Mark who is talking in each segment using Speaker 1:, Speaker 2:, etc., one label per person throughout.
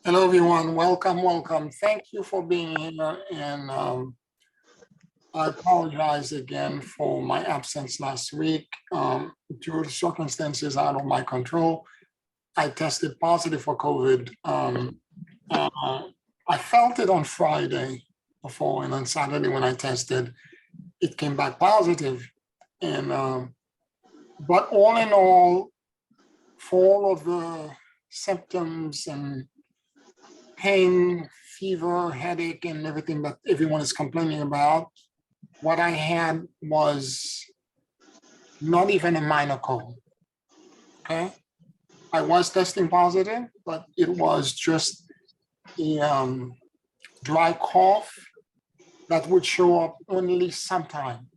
Speaker 1: Hello, everyone. Welcome, welcome. Thank you for being here. And I apologize again for my absence last week. Due to circumstances out of my control, I tested positive for COVID. I felt it on Friday before, and on Saturday when I tested, it came back positive. And but all in all, for all of the symptoms and pain, fever, headache, and everything that everyone is complaining about, what I had was not even a minor cold. Okay, I was testing positive, but it was just a dry cough that would show up only sometime,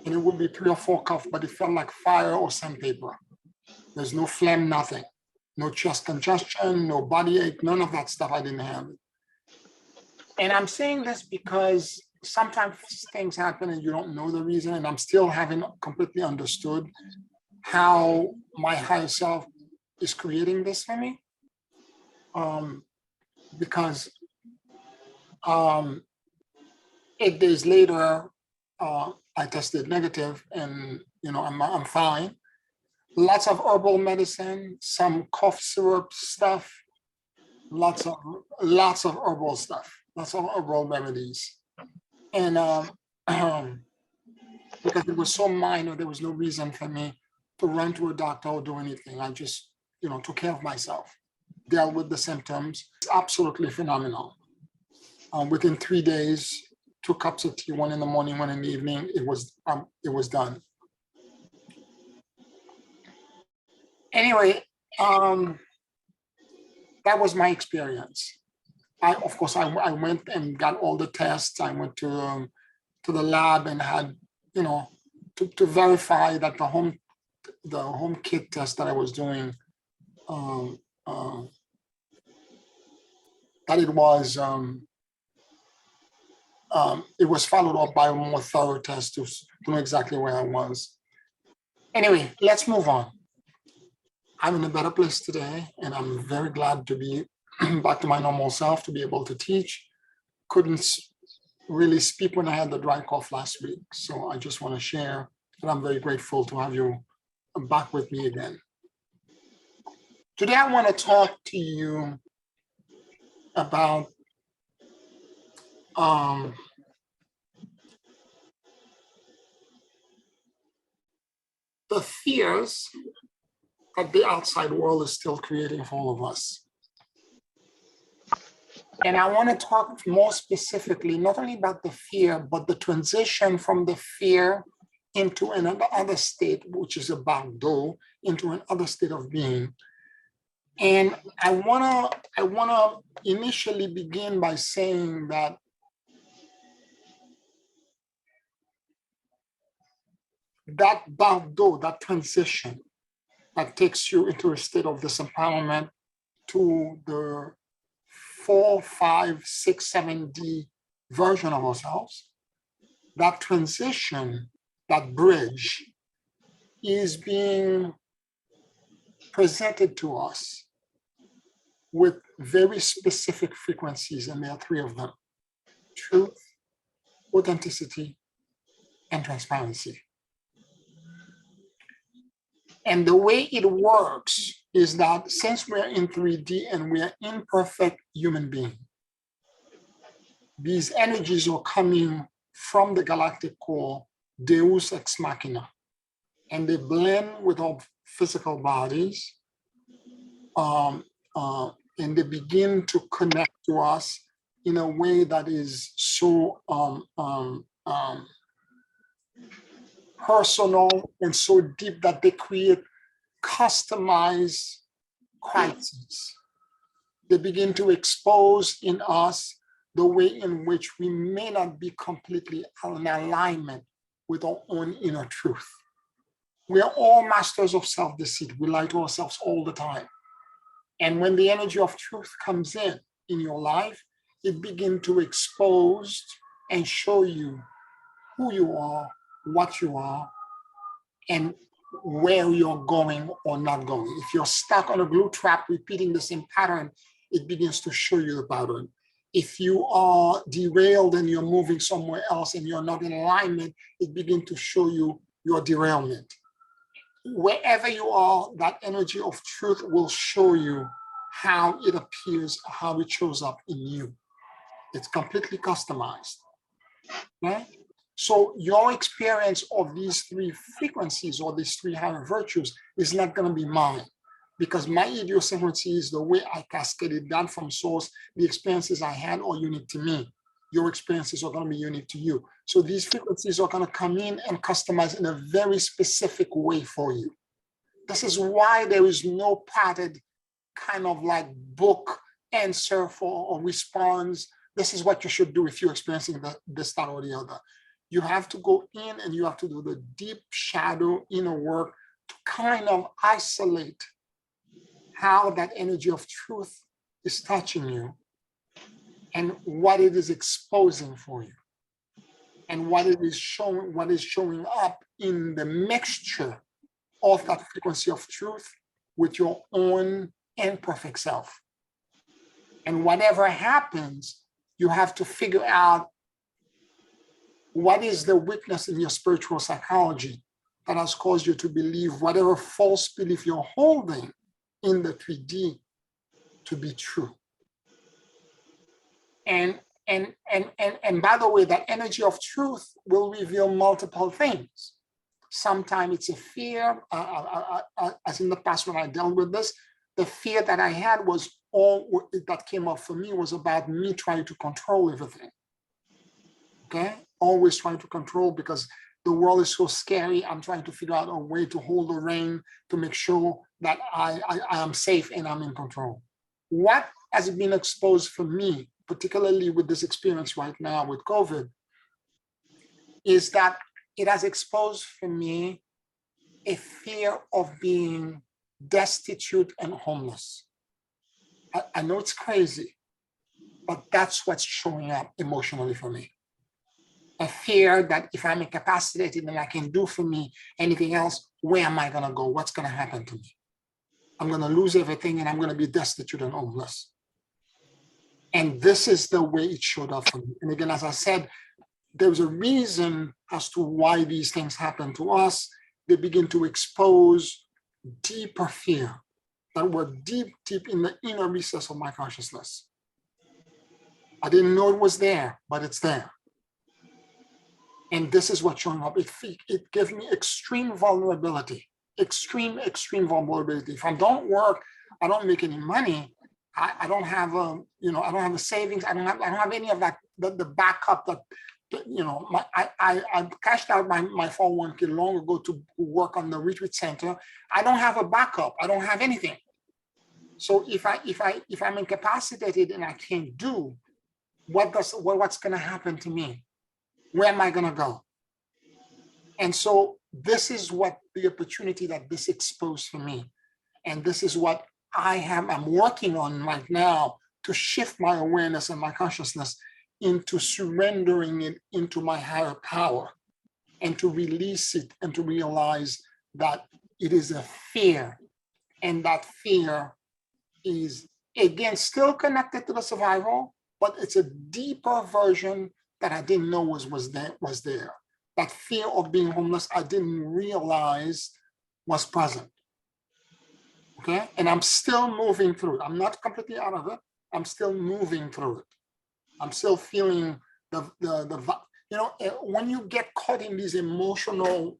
Speaker 1: and it would be 3 or 4 coughs, but it felt like fire or sandpaper. There's no phlegm, nothing, no chest congestion, no body ache, none of that stuff. I didn't have it. And I'm saying this because sometimes things happen and you don't know the reason, and I'm still haven't completely understood how my higher self is creating this for me. Because 8 days later, I tested negative, and I'm fine. Lots of herbal medicine, some cough syrup stuff, lots of herbal stuff, lots of herbal remedies. And because it was so minor, there was no reason for me to run to a doctor or do anything. I just, took care of myself, dealt with the symptoms. It's absolutely phenomenal. Within 3 days, 2 cups of tea, one in the morning, one in the evening, it was done. Anyway, that was my experience. Of course, I went and got all the tests. I went to the lab and had, to verify that the home kit test that I was doing, that it was followed up by a more thorough test to know exactly where I was. Anyway, let's move on. I'm in a better place today, and I'm very glad to be back to my normal self, to be able to teach. Couldn't really speak when I had the dry cough last week. So I just want to share that I'm very grateful to have you back with me again. Today, I want to talk to you about the fears that the outside world is still creating for all of us. And I want to talk more specifically, not only about the fear, but the transition from the fear into another state, which is a bagdo, into another state of being. And I wanna initially begin by saying that bagdo, that transition that takes you into a state of disempowerment to the 4, 5, 6, 7D version of ourselves, that transition, that bridge is being presented to us with very specific frequencies, and there are 3 of them: truth, authenticity, and transparency. And the way it works is that since we're in 3D and we're imperfect human beings, these energies are coming from the galactic core, Deus ex machina, and they blend with our physical bodies, and they begin to connect to us in a way that is so personal and so deep that they create customized crises. They begin to expose in us the way in which we may not be completely in alignment with our own inner truth. We are all masters of self-deceit. We lie to ourselves all the time. And when the energy of truth comes in your life, it begins to expose and show you who you are, what you are, and where you're going or not going. If you're stuck on a glue trap repeating the same pattern, it begins to show you the pattern. If you are derailed and you're moving somewhere else and you're not in alignment, it begins to show you your derailment. Wherever you are, that energy of truth will show you how it appears, how it shows up in you. It's completely customized. Right? So your experience of these three frequencies or these three higher virtues is not going to be mine, because my idiosyncrasy is the way I cascaded down from source. The experiences I had are unique to me. Your experiences are going to be unique to you. So these frequencies are going to come in and customize in a very specific way for you. This is why there is no padded kind of like book answer for or response. This is what you should do if you're experiencing this, that, or the other. You have to go in and you have to do the deep shadow inner work to kind of isolate how that energy of truth is touching you and what it is exposing for you and what is showing up in the mixture of that frequency of truth with your own imperfect self. And whatever happens, you have to figure out what is the weakness in your spiritual psychology that has caused you to believe whatever false belief you're holding in the 3D to be true. And by the way, that energy of truth will reveal multiple things. Sometimes it's a fear, as in the past when I dealt with this, the fear that I had was all that came up for me was about me trying to control everything. Okay, always trying to control because the world is so scary. I'm trying to figure out a way to hold the rein to make sure that I am safe and I'm in control. What has been exposed for me, particularly with this experience right now with COVID, is that it has exposed for me a fear of being destitute and homeless. I know it's crazy, but that's what's showing up emotionally for me. A fear that if I'm incapacitated and I can do for me anything else, where am I going to go? What's going to happen to me? I'm going to lose everything and I'm going to be destitute and homeless. And this is the way it showed up for me. And again, as I said, there's a reason as to why these things happen to us. They begin to expose deeper fear that were deep, deep in the inner recess of my consciousness. I didn't know it was there, but it's there. And this is what's showing up. It gives me extreme vulnerability, extreme vulnerability. If I don't work, I don't make any money. I don't have I don't have a savings. I don't have any of that. The backup that, I cashed out my 401k long ago to work on the retreat center. I don't have a backup. I don't have anything. So if I'm incapacitated and I can't do, what's going to happen to me? Where am I going to go? And so this is what the opportunity that this exposed for me. And this is what I'm working on right now to shift my awareness and my consciousness into surrendering it into my higher power and to release it and to realize that it is a fear. And that fear is, again, still connected to the survival, but it's a deeper version that I didn't know was there. That fear of being homeless, I didn't realize was present. Okay, and I'm still moving through it. I'm not completely out of it. I'm still moving through it. I'm still feeling when you get caught in these emotional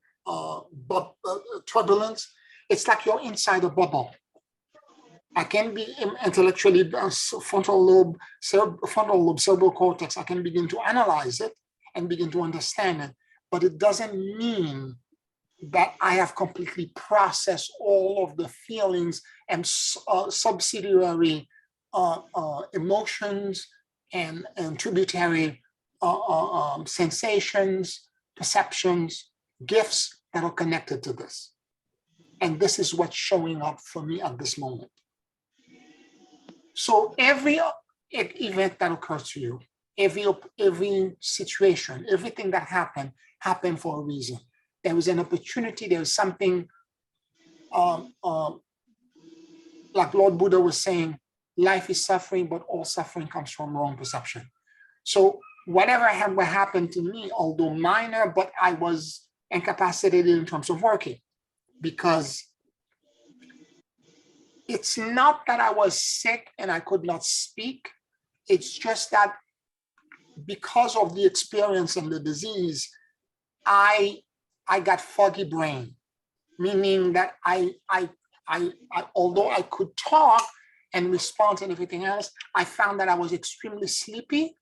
Speaker 1: turbulence, it's like you're inside a bubble. I can be intellectually frontal lobe, cerebral cortex. I can begin to analyze it and begin to understand it, but it doesn't mean that I have completely processed all of the feelings and subsidiary emotions and tributary sensations, perceptions, gifts that are connected to this. And this is what's showing up for me at this moment. So every event that occurs to you, every situation, everything that happened for a reason. There was an opportunity, there was something, like Lord Buddha was saying, life is suffering, but all suffering comes from wrong perception. So whatever happened to me, although minor, but I was incapacitated in terms of working, because it's not that I was sick and I could not speak. It's just that because of the experience and the disease, I got foggy brain, meaning that I although I could talk and respond and everything else, I found that I was extremely sleepy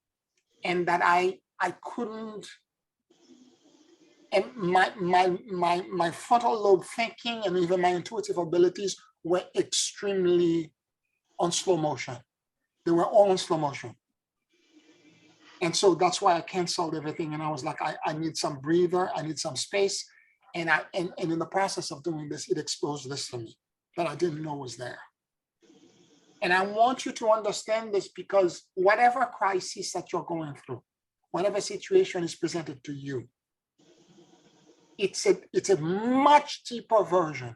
Speaker 1: and that I couldn't, and my frontal lobe thinking and even my intuitive abilities were extremely on slow motion. They were all in slow motion. And so that's why I canceled everything. And I was like, I need some breather, I need some space. And in the process of doing this, it exposed this to me that I didn't know was there. And I want you to understand this, because whatever crisis that you're going through, whatever situation is presented to you, it's a much deeper version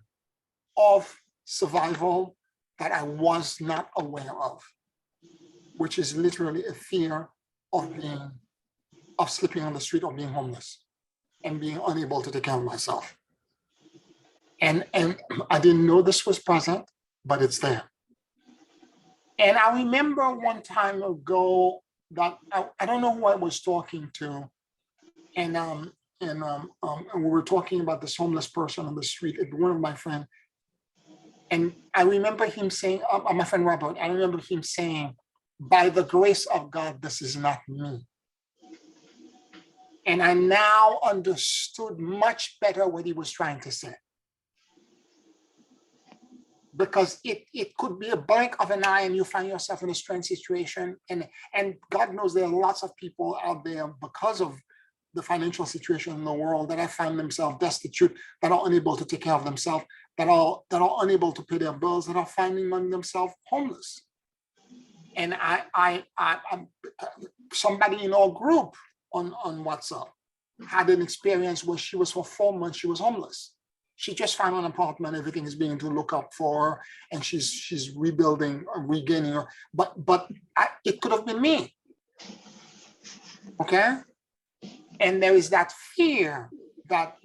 Speaker 1: of survival that I was not aware of, which is literally a fear of sleeping on the street or being homeless and being unable to take care of myself. And I didn't know this was present, but it's there. And I remember one time ago that I don't know who I was talking to, and we were talking about this homeless person on the street, one of my friends. And I remember him saying, my friend Robert, I remember him saying, by the grace of God, this is not me. And I now understood much better what he was trying to say. Because it could be a blink of an eye and you find yourself in a strange situation. And God knows there are lots of people out there, because of the financial situation in the world, that have found themselves destitute, that are unable to take care of themselves, that are unable to pay their bills, that are finding themselves homeless. And I somebody in our group on WhatsApp had an experience where she was, for 4 months, she was homeless. She just found an apartment, everything is beginning to look up for her, and she's rebuilding, regaining her. But it could have been me. Okay? And there is that fear that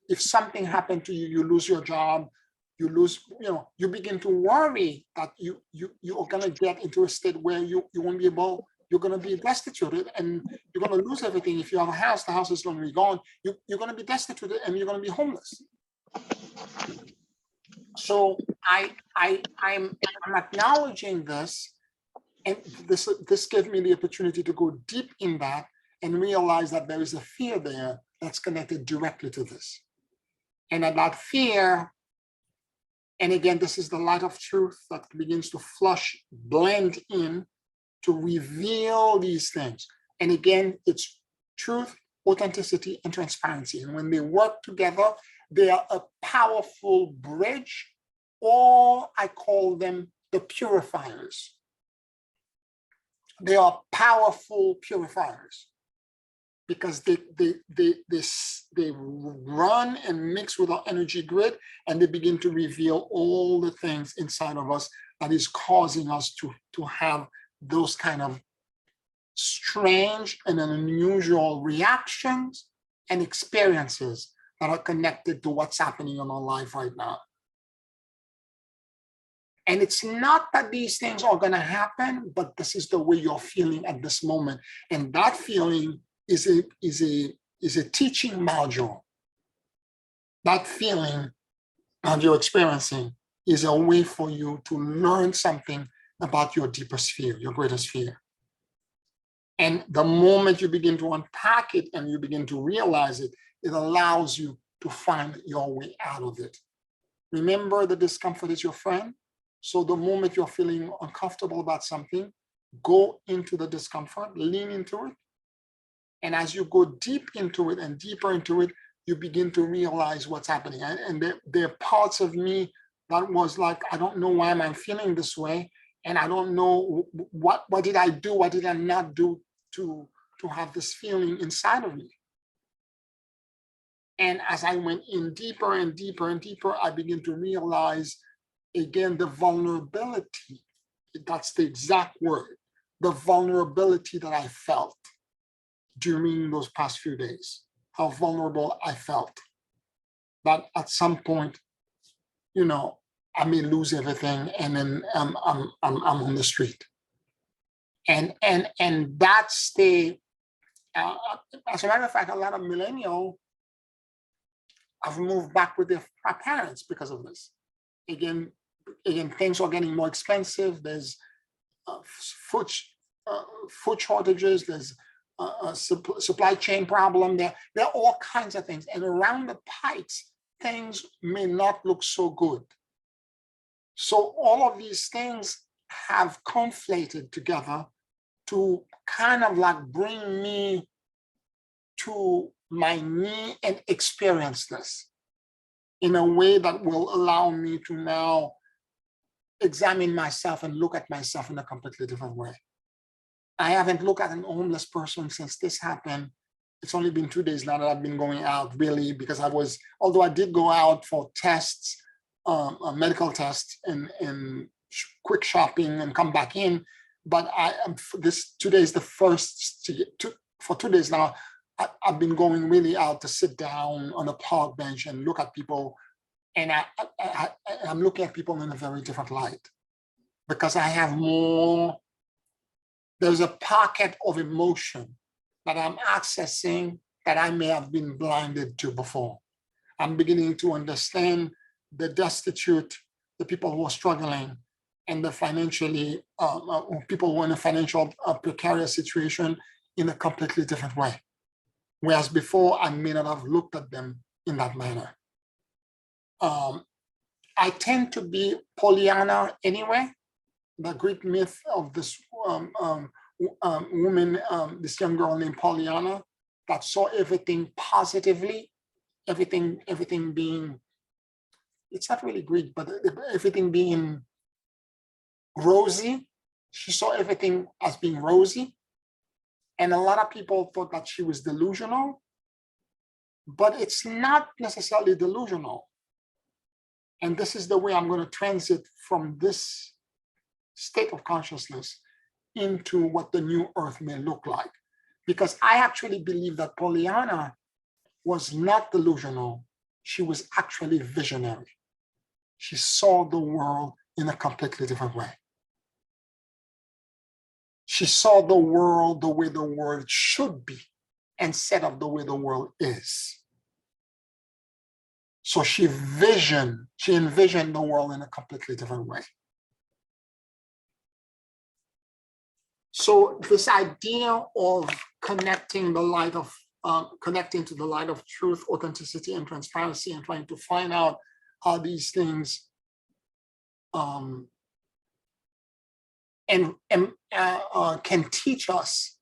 Speaker 1: if something happened to you, you lose your job, you lose, you begin to worry that you are going to get into a state where you won't be able, you're going to be destitute, and you're going to lose everything. If you have a house, the house is going to be gone. You're going to be destitute and you're going to be homeless. So I'm acknowledging this, and this gave me the opportunity to go deep in that and realize that there is a fear there that's connected directly to this. And that fear, and again, this is the light of truth that begins to blend in to reveal these things. And again, it's truth, authenticity, and transparency. And when they work together, they are a powerful bridge, or I call them the purifiers. They are powerful purifiers because they run and mix with our energy grid, and they begin to reveal all the things inside of us that is causing us to have those kind of strange and unusual reactions and experiences that are connected to what's happening in our life right now. And it's not that these things are going to happen, but this is the way you're feeling at this moment. And that feeling is a teaching module. That feeling that you're experiencing is a way for you to learn something about your deepest fear, your greatest fear. And the moment you begin to unpack it and you begin to realize it, it allows you to find your way out of it. Remember, the discomfort is your friend. So the moment you're feeling uncomfortable about something, go into the discomfort, lean into it. And as you go deep into it and deeper into it, you begin to realize what's happening. And there are parts of me that was like, I don't know why am I feeling this way. And I don't know what did I do, what did I not do to have this feeling inside of me. And as I went in deeper and deeper and deeper, I began to realize, again, the vulnerability That's the exact word. The vulnerability that I felt during those past few days, how vulnerable I felt. That at some point, I may lose everything, and then I'm on the street. And that's the as a matter of fact, a lot of millennials have moved back with their parents because of this. Again, things are getting more expensive. There's food shortages. There's a supply chain problem. There are all kinds of things. And around the pipes, things may not look so good. So all of these things have conflated together to kind of like bring me to my knee and experience this in a way that will allow me to now examine myself and look at myself in a completely different way. I haven't looked at an homeless person since this happened. It's only been 2 days now that I've been going out, really, because although I did go out for tests, medical tests and quick shopping and come back in, but today is the first, for 2 days now, I've been going really out to sit down on a park bench and look at people. And I'm looking at people in a very different light because I have there's a pocket of emotion that I'm accessing that I may have been blinded to before. I'm beginning to understand the destitute, the people who are struggling, and the financially, people who are in a financial precarious situation in a completely different way. Whereas before, I may not have looked at them in that manner. I tend to be Pollyanna anyway. The Greek myth of this woman, this young girl named Pollyanna, that saw everything positively, everything being, it's not really Greek, but everything being rosy. She saw everything as being rosy. And a lot of people thought that she was delusional, but it's not necessarily delusional. And this is the way I'm going to transit from this state of consciousness into what the new earth may look like. Because I actually believe that Pollyanna was not delusional. She was actually visionary. She saw the world in a completely different way. She saw the world the way the world should be instead of the way the world is. So she envisioned the world in a completely different way. So this idea of connecting to the light of truth, authenticity, and transparency, and trying to find out how these things can teach us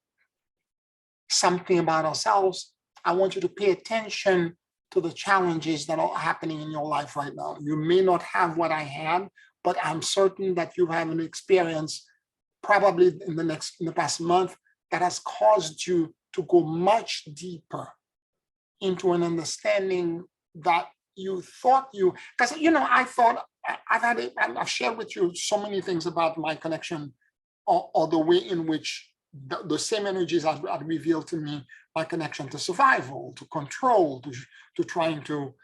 Speaker 1: something about ourselves. I want you to pay attention to the challenges that are happening in your life right now. You may not have what I had, but I'm certain that you have an experience probably in the past month that has caused you to go much deeper into an understanding that you thought because I thought I've shared with you so many things about my connection or the way in which the same energies are revealed to me, my connection to survival, to control, to trying to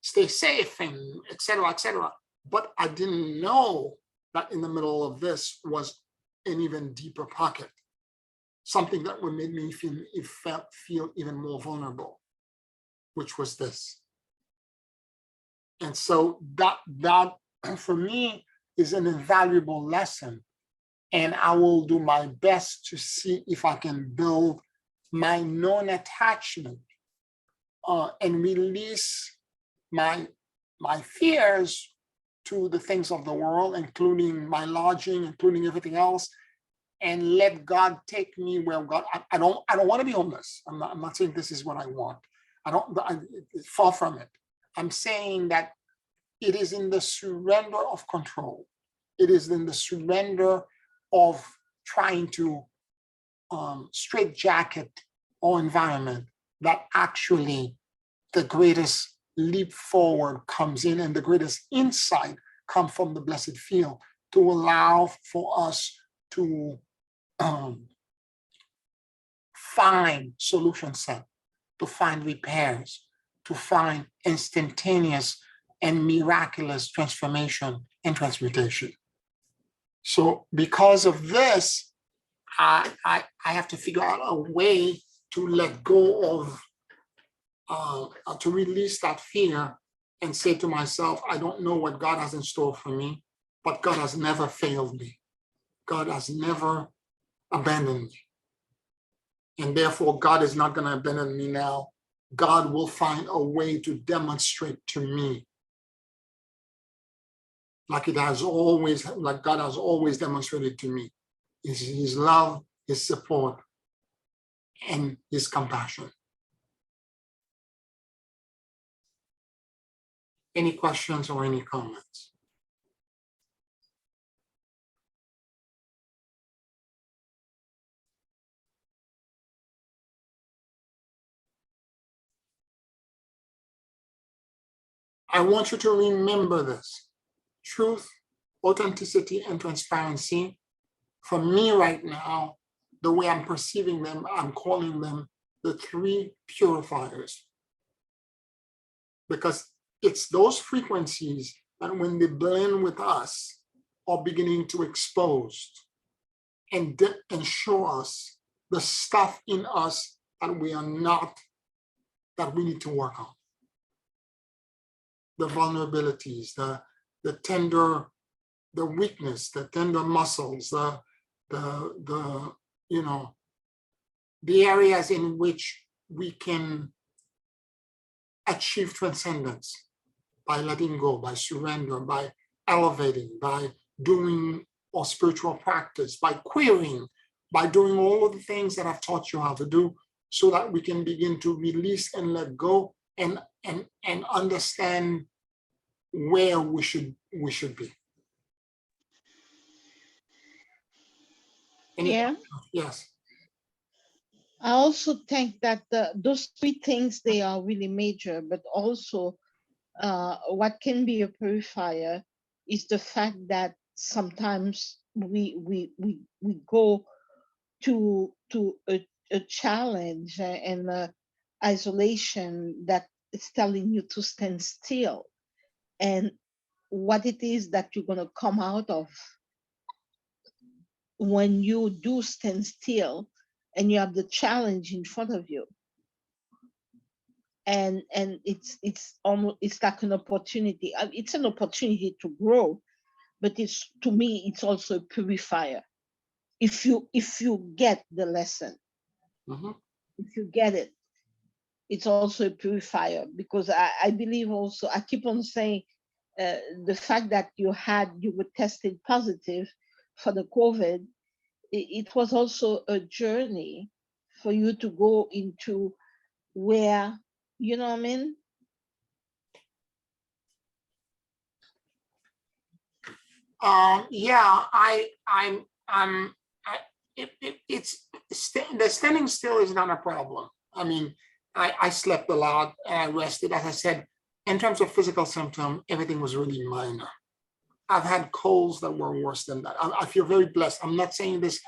Speaker 1: stay safe, and et cetera, et cetera. But I didn't know that in the middle of this was an even deeper pocket, something that would make me feel even more vulnerable, which was this. And so that for me is an invaluable lesson. And I will do my best to see if I can build my non-attachment and release my fears to the things of the world, including my lodging, including everything else, and let God take me where God. I don't want to be homeless. I'm not saying this is what I want. Far from it. I'm saying that it is in the surrender of control. It is in the surrender of trying to straitjacket our environment that actually the greatest leap forward comes in, and the greatest insight comes from the blessed field to allow for us to find solution set, to find repairs, to find instantaneous and miraculous transformation and transmutation. So because of this, I have to figure out a way to let go of, to release that fear and say to myself, I don't know what God has in store for me, but God has never failed me. God has never abandoned me. And therefore, God is not going to abandon me now. God will find a way to demonstrate to me, like God has always demonstrated to me, his love, his support, and his compassion. Any questions or any comments? I want you to remember this. Truth, authenticity, and transparency. For me right now, the way I'm perceiving them, I'm calling them the 3 purifiers. Because it's those frequencies that when they blend with us are beginning to expose and show us the stuff in us that we are not, that we need to work on. The vulnerabilities, the tender, the weakness, the tender muscles, the you know, the areas in which we can achieve transcendence by letting go, by surrender, by elevating, by doing our spiritual practice, by querying, by doing all of the things that I've taught you how to do, so that we can begin to release and let go and understand where we should be.
Speaker 2: Yeah.
Speaker 1: Yes.
Speaker 2: I also think that those 3 things, they are really major, but also what can be a purifier is the fact that sometimes we go to a challenge and isolation that is telling you to stand still, and what it is that you're going to come out of when you do stand still and you have the challenge in front of you. And it's almost, it's like an opportunity. It's an opportunity to grow, but it's, to me, it's also a purifier. If you get the lesson, if you get it, it's also a purifier. Because I believe also, I keep on saying, the fact that you were tested positive for the COVID, it was also a journey for you to go into where, you know what I mean?
Speaker 1: Yeah, the standing still is not a problem. I mean, I slept a lot and I rested. As I said, in terms of physical symptom, everything was really minor. I've had colds that were worse than that. I feel very blessed. I'm not saying this,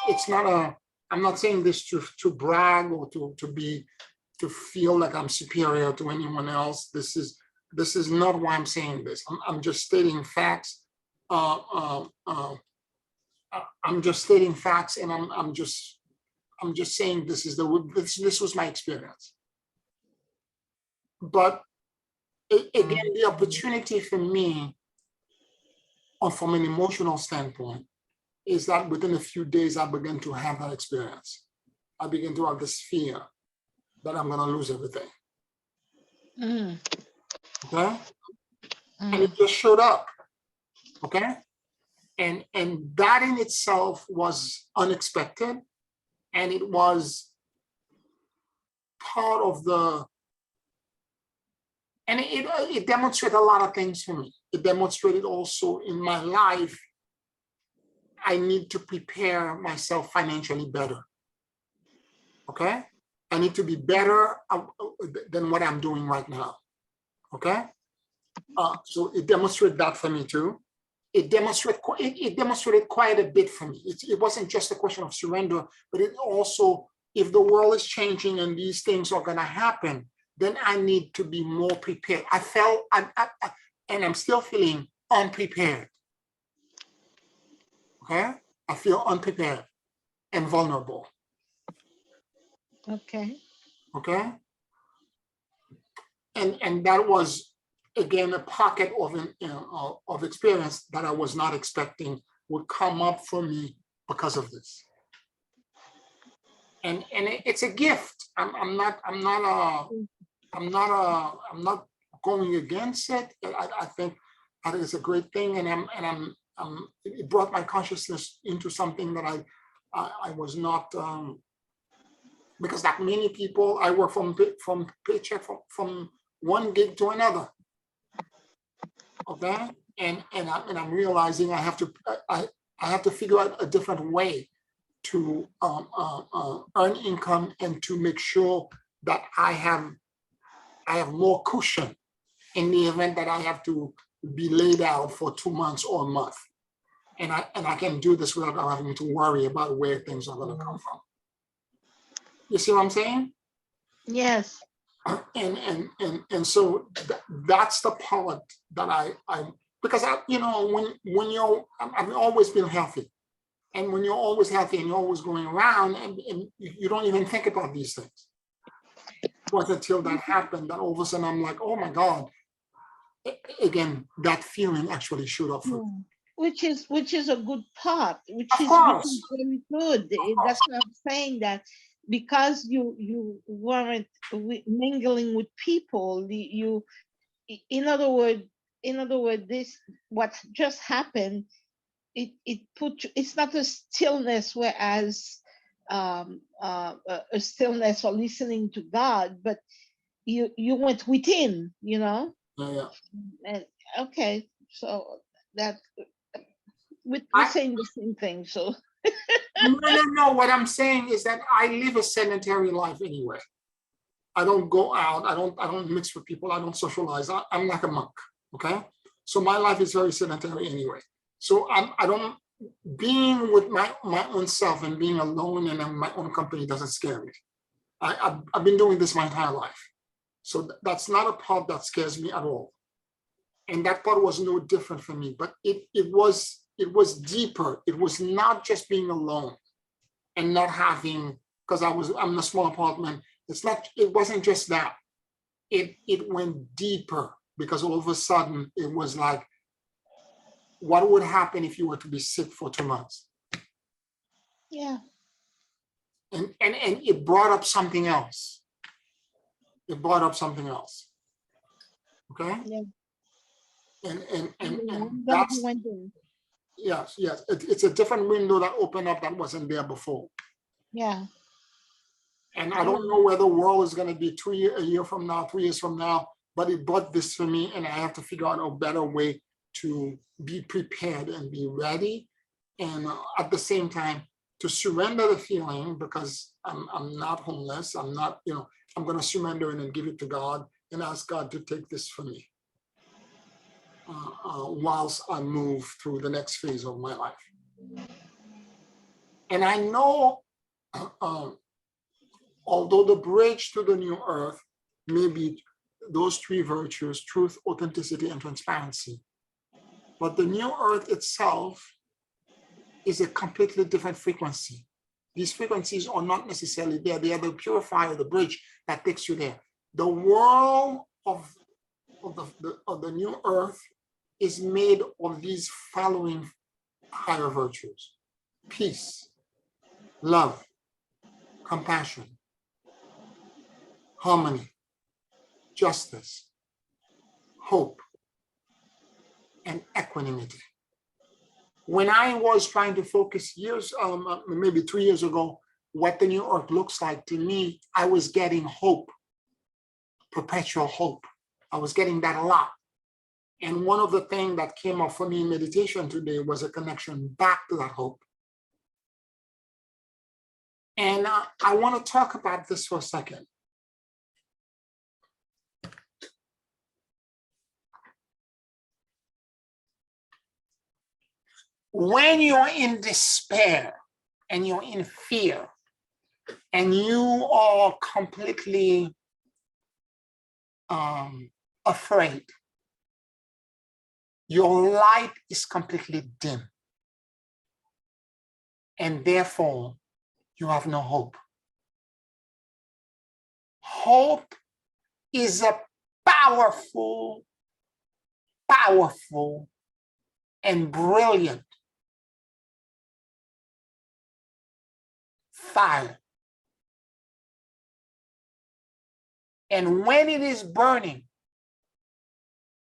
Speaker 1: I'm not saying this to brag or to feel like I'm superior to anyone else. This is not why I'm saying this. I'm just stating facts. I'm just stating facts, and I'm just saying this was my experience. But again, the opportunity for me, or from an emotional standpoint, is that within a few days I began to have that experience. I began to have this fear that I'm going to lose everything. Okay, and it just showed up. Okay. And that in itself was unexpected, and it was part of and it demonstrated a lot of things for me. It demonstrated also in my life, I need to prepare myself financially better. Okay, I need to be better than what I'm doing right now. Okay, so it demonstrated that for me too. it demonstrated quite a bit for me. It wasn't just a question of surrender, but it also, if the world is changing and these things are going to happen, then I need to be more prepared. I felt, and I'm still feeling unprepared. Okay, I feel unprepared and vulnerable.
Speaker 2: Okay.
Speaker 1: Okay, and that was again a pocket of experience that I was not expecting would come up for me because of this. And it's a gift. I'm not going against it. I think it's a great thing, and it brought my consciousness into something that I was not, because like many people, I work from paycheck from one gig to another. Okay, and I'm realizing I have to figure out a different way to earn income and to make sure that I have more cushion in the event that I have to be laid out for 2 months or a month, and I can do this without having to worry about where things are going to come from. You see what I'm saying?
Speaker 2: Yes.
Speaker 1: And so that's the part that I because I've always been healthy, and when you're always healthy and you're always going around and you don't even think about these things. It wasn't until that happened that all of a sudden I'm like, oh my God, again, that feeling actually showed up for me.
Speaker 2: Which is a good part, which is very good. That's what I'm saying, that because you weren't mingling with people, in other words, this what just happened, it put you, it's not a stillness, whereas a stillness or listening to God, but you went within,
Speaker 1: Yeah.
Speaker 2: And okay, so that we're saying the same thing. So
Speaker 1: no. What I'm saying is that I live a sedentary life anyway. I don't go out. I don't mix with people. I don't socialize. I'm like a monk. Okay, so my life is very sedentary anyway. So I don't, being with my own self and being alone and in my own company doesn't scare me. I've been doing this my entire life, so that's not a part that scares me at all. And that part was no different for me, but it was deeper. It was not just being alone and not having, because I'm in a small apartment. It wasn't just that. It went deeper, because all of a sudden it was like, what would happen if you were to be sick for 2 months?
Speaker 2: Yeah.
Speaker 1: And it brought up something else. It brought up something else. Okay?
Speaker 2: Yeah.
Speaker 1: And that's, yes. It's a different window that opened up that wasn't there before.
Speaker 2: Yeah.
Speaker 1: And I don't know where the world is going to be a year from now, 3 years from now, but it brought this for me, and I have to figure out a better way to be prepared and be ready, and at the same time to surrender the feeling, because I'm not homeless. I'm not, I'm going to surrender and then give it to God and ask God to take this for me whilst I move through the next phase of my life. And I know, although the bridge to the new earth may be those 3 virtues: truth, authenticity, and transparency, but the new earth itself is a completely different frequency. These frequencies are not necessarily there. They are the purifier, the bridge that takes you there. The world of the new earth is made of these following higher virtues: peace, love, compassion, harmony, justice, hope, and equanimity. When I was trying to focus maybe 3 years ago, what the new earth looks like to me, I was getting hope, perpetual hope. I was getting that a lot. And one of the things that came up for me in meditation today was a connection back to that hope. And I want to talk about this for a second. When you're in despair and you're in fear and you are completely afraid, your light is completely dim, and therefore you have no hope. Hope is a powerful, powerful, and brilliant fire. And when it is burning,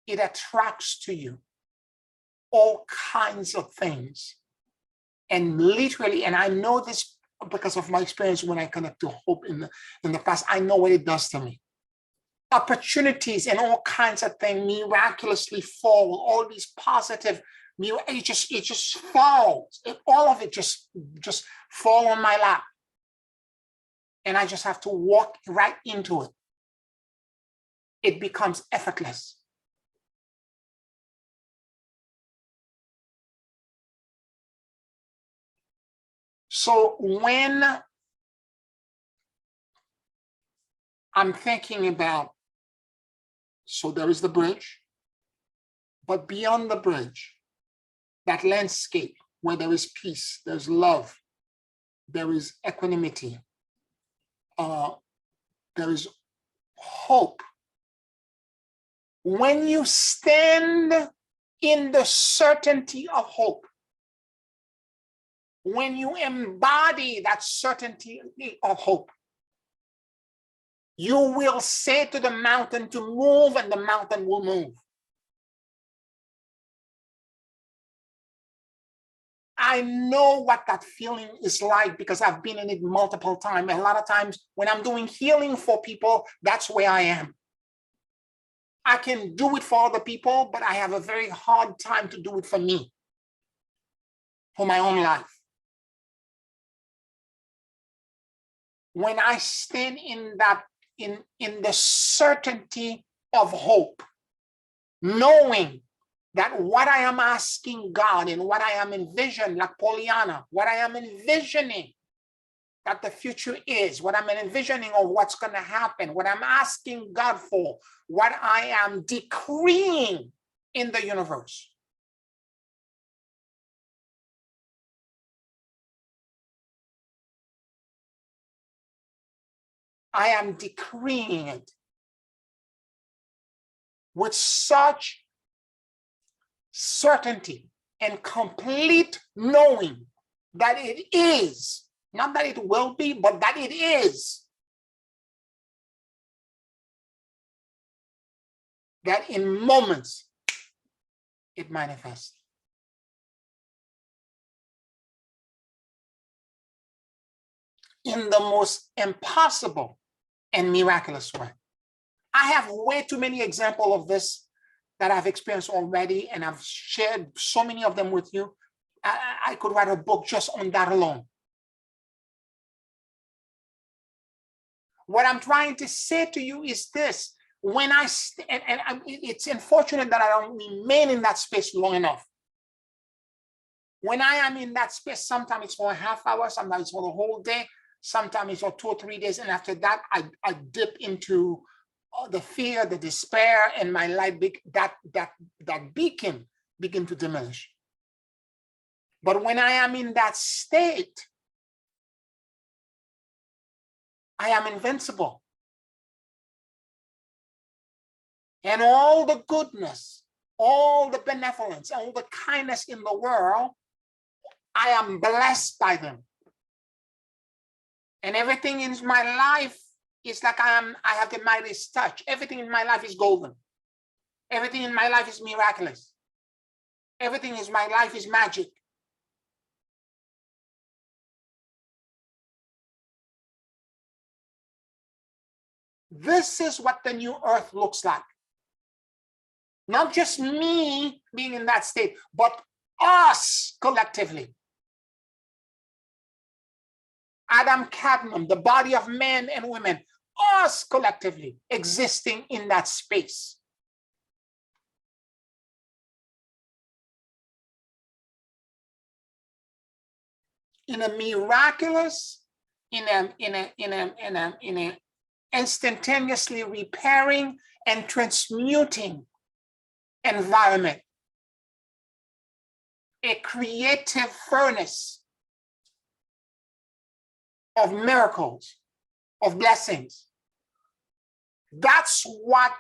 Speaker 1: it attracts to you all kinds of things. And literally, and I know this because of my experience when I connect to hope in the past, I know what it does to me. Opportunities and all kinds of things miraculously fall, all these positive, it just falls. All of it just fall on my lap. And I just have to walk right into it. It becomes effortless. So when I'm thinking about, so there is the bridge, but beyond the bridge, that landscape where there is peace, there's love, there is equanimity, there is hope. When you stand in the certainty of hope, when you embody that certainty of hope, you will say to the mountain to move, and the mountain will move. I know what that feeling is like because I've been in it multiple times. A lot of times when I'm doing healing for people, that's where I am. I can do it for other people, but I have a very hard time to do it for me, for my own life. When I stand in that, in the certainty of hope, knowing that what I am asking God and what I am envisioning, like Pollyanna, what I am envisioning that the future is, what I'm envisioning of what's going to happen, what I'm asking God for, what I am decreeing in the universe. I am decreeing it with such certainty and complete knowing that it is, not that it will be, but that it is. That in moments it manifests. In the most impossible and miraculous way. I have way too many examples of this that I've experienced already, and I've shared so many of them with you. I could write a book just on that alone. What I'm trying to say to you is this: when it's unfortunate that I don't remain in that space long enough. When I am in that space, sometimes it's for a half hour, sometimes it's for the whole day, sometimes it's for 2 or 3 days, and after that, I dip into the fear, the despair, and my light, that beacon begin to diminish. But when I am in that state, I am invincible. And all the goodness, all the benevolence, all the kindness in the world, I am blessed by them. And everything in my life is like I have the Midas touch. Everything in my life is golden. Everything in my life is miraculous. Everything in my life is magic. This is what the new earth looks like. Not just me being in that state, but us collectively. Adam Cadmon, the body of men and women, us collectively existing in that space. in a miraculous, in a instantaneously repairing and transmuting environment, a creative furnace of miracles, of blessings. That's what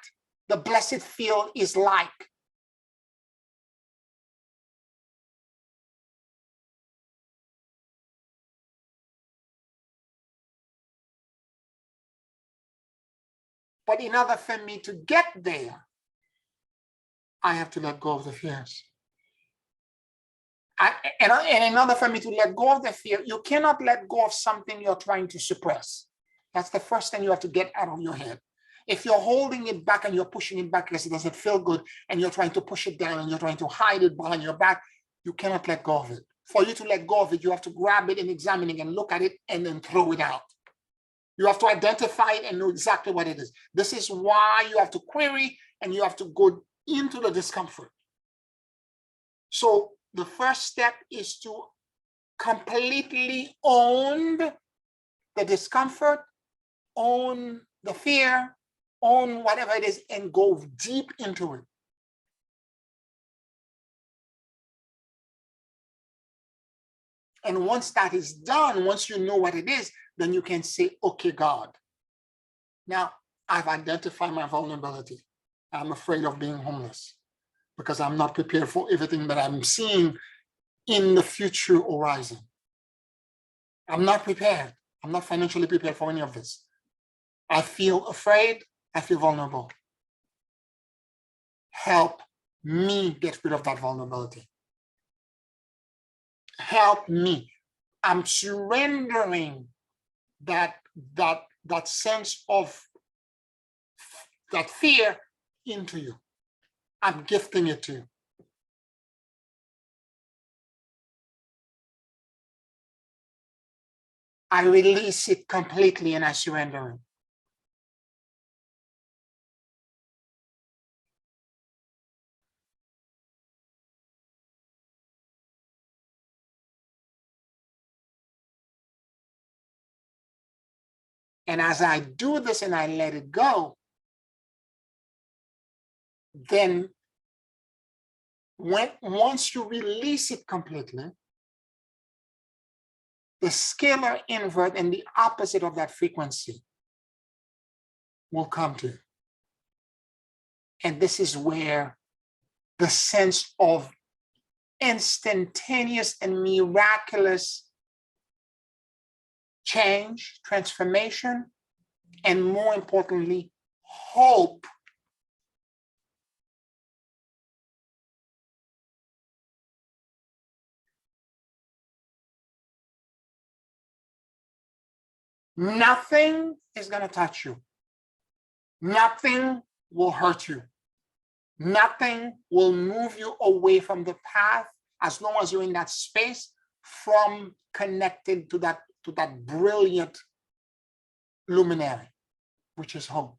Speaker 1: the blessed field is like. But in order for me to get there, I have to let go of the fears. And in order for me to let go of the fear, you cannot let go of something you're trying to suppress. That's the first thing you have to get out of your head. If you're holding it back and you're pushing it back because it doesn't feel good, and you're trying to push it down and you're trying to hide it behind your back, you cannot let go of it. For you to let go of it, you have to grab it and examine it and look at it and then throw it out. You have to identify it and know exactly what it is. This is why you have to query and you have to go into the discomfort. So the first step is to completely own the discomfort, own the fear, own whatever it is, and go deep into it. And once that is done, once you know what it is, then you can say, okay, God, now I've identified my vulnerability. I'm afraid of being homeless because I'm not prepared for everything that I'm seeing in the future horizon. I'm not prepared. I'm not financially prepared for any of this. I feel afraid. I feel vulnerable. Help me get rid of that vulnerability. Help me. I'm surrendering that sense of that fear into you. I'm gifting it to you. I release it completely and I surrender it. And as I do this and I let it go, then once you release it completely, the scalar invert and the opposite of that frequency will come to you. And this is where the sense of instantaneous and miraculous change, transformation, and more importantly, hope nothing is going to touch you. Nothing will hurt you. Nothing will move you away from the path as long as you're in that space from connected to that brilliant luminary, which is hope.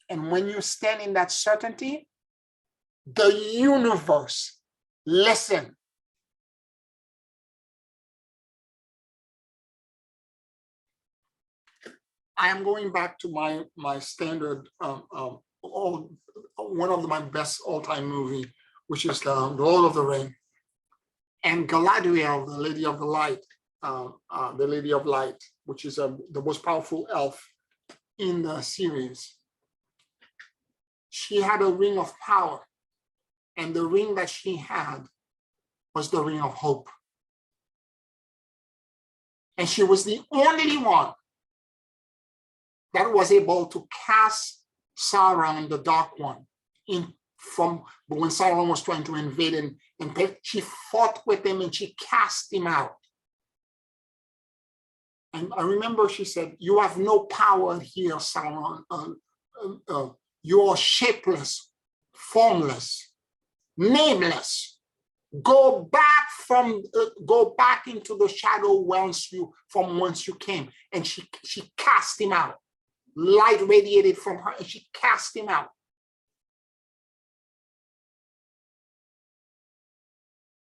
Speaker 1: And when you stand in that certainty, the universe, listen. I am going back to my standard, one of my best all-time movie, which is the Lord of the Ring, and Galadriel, the Lady of the Light, which is the most powerful elf in the series. She had a ring of power, and the ring that she had was the ring of hope. And she was the only one that was able to cast Sauron, the Dark One, from when Sauron was trying to invade, and she fought with him and she cast him out. And I remember she said, "You have no power here, Sauron. You are shapeless, formless, nameless. Go back into the shadow from whence you came." And she cast him out. Light radiated from her and she cast him out.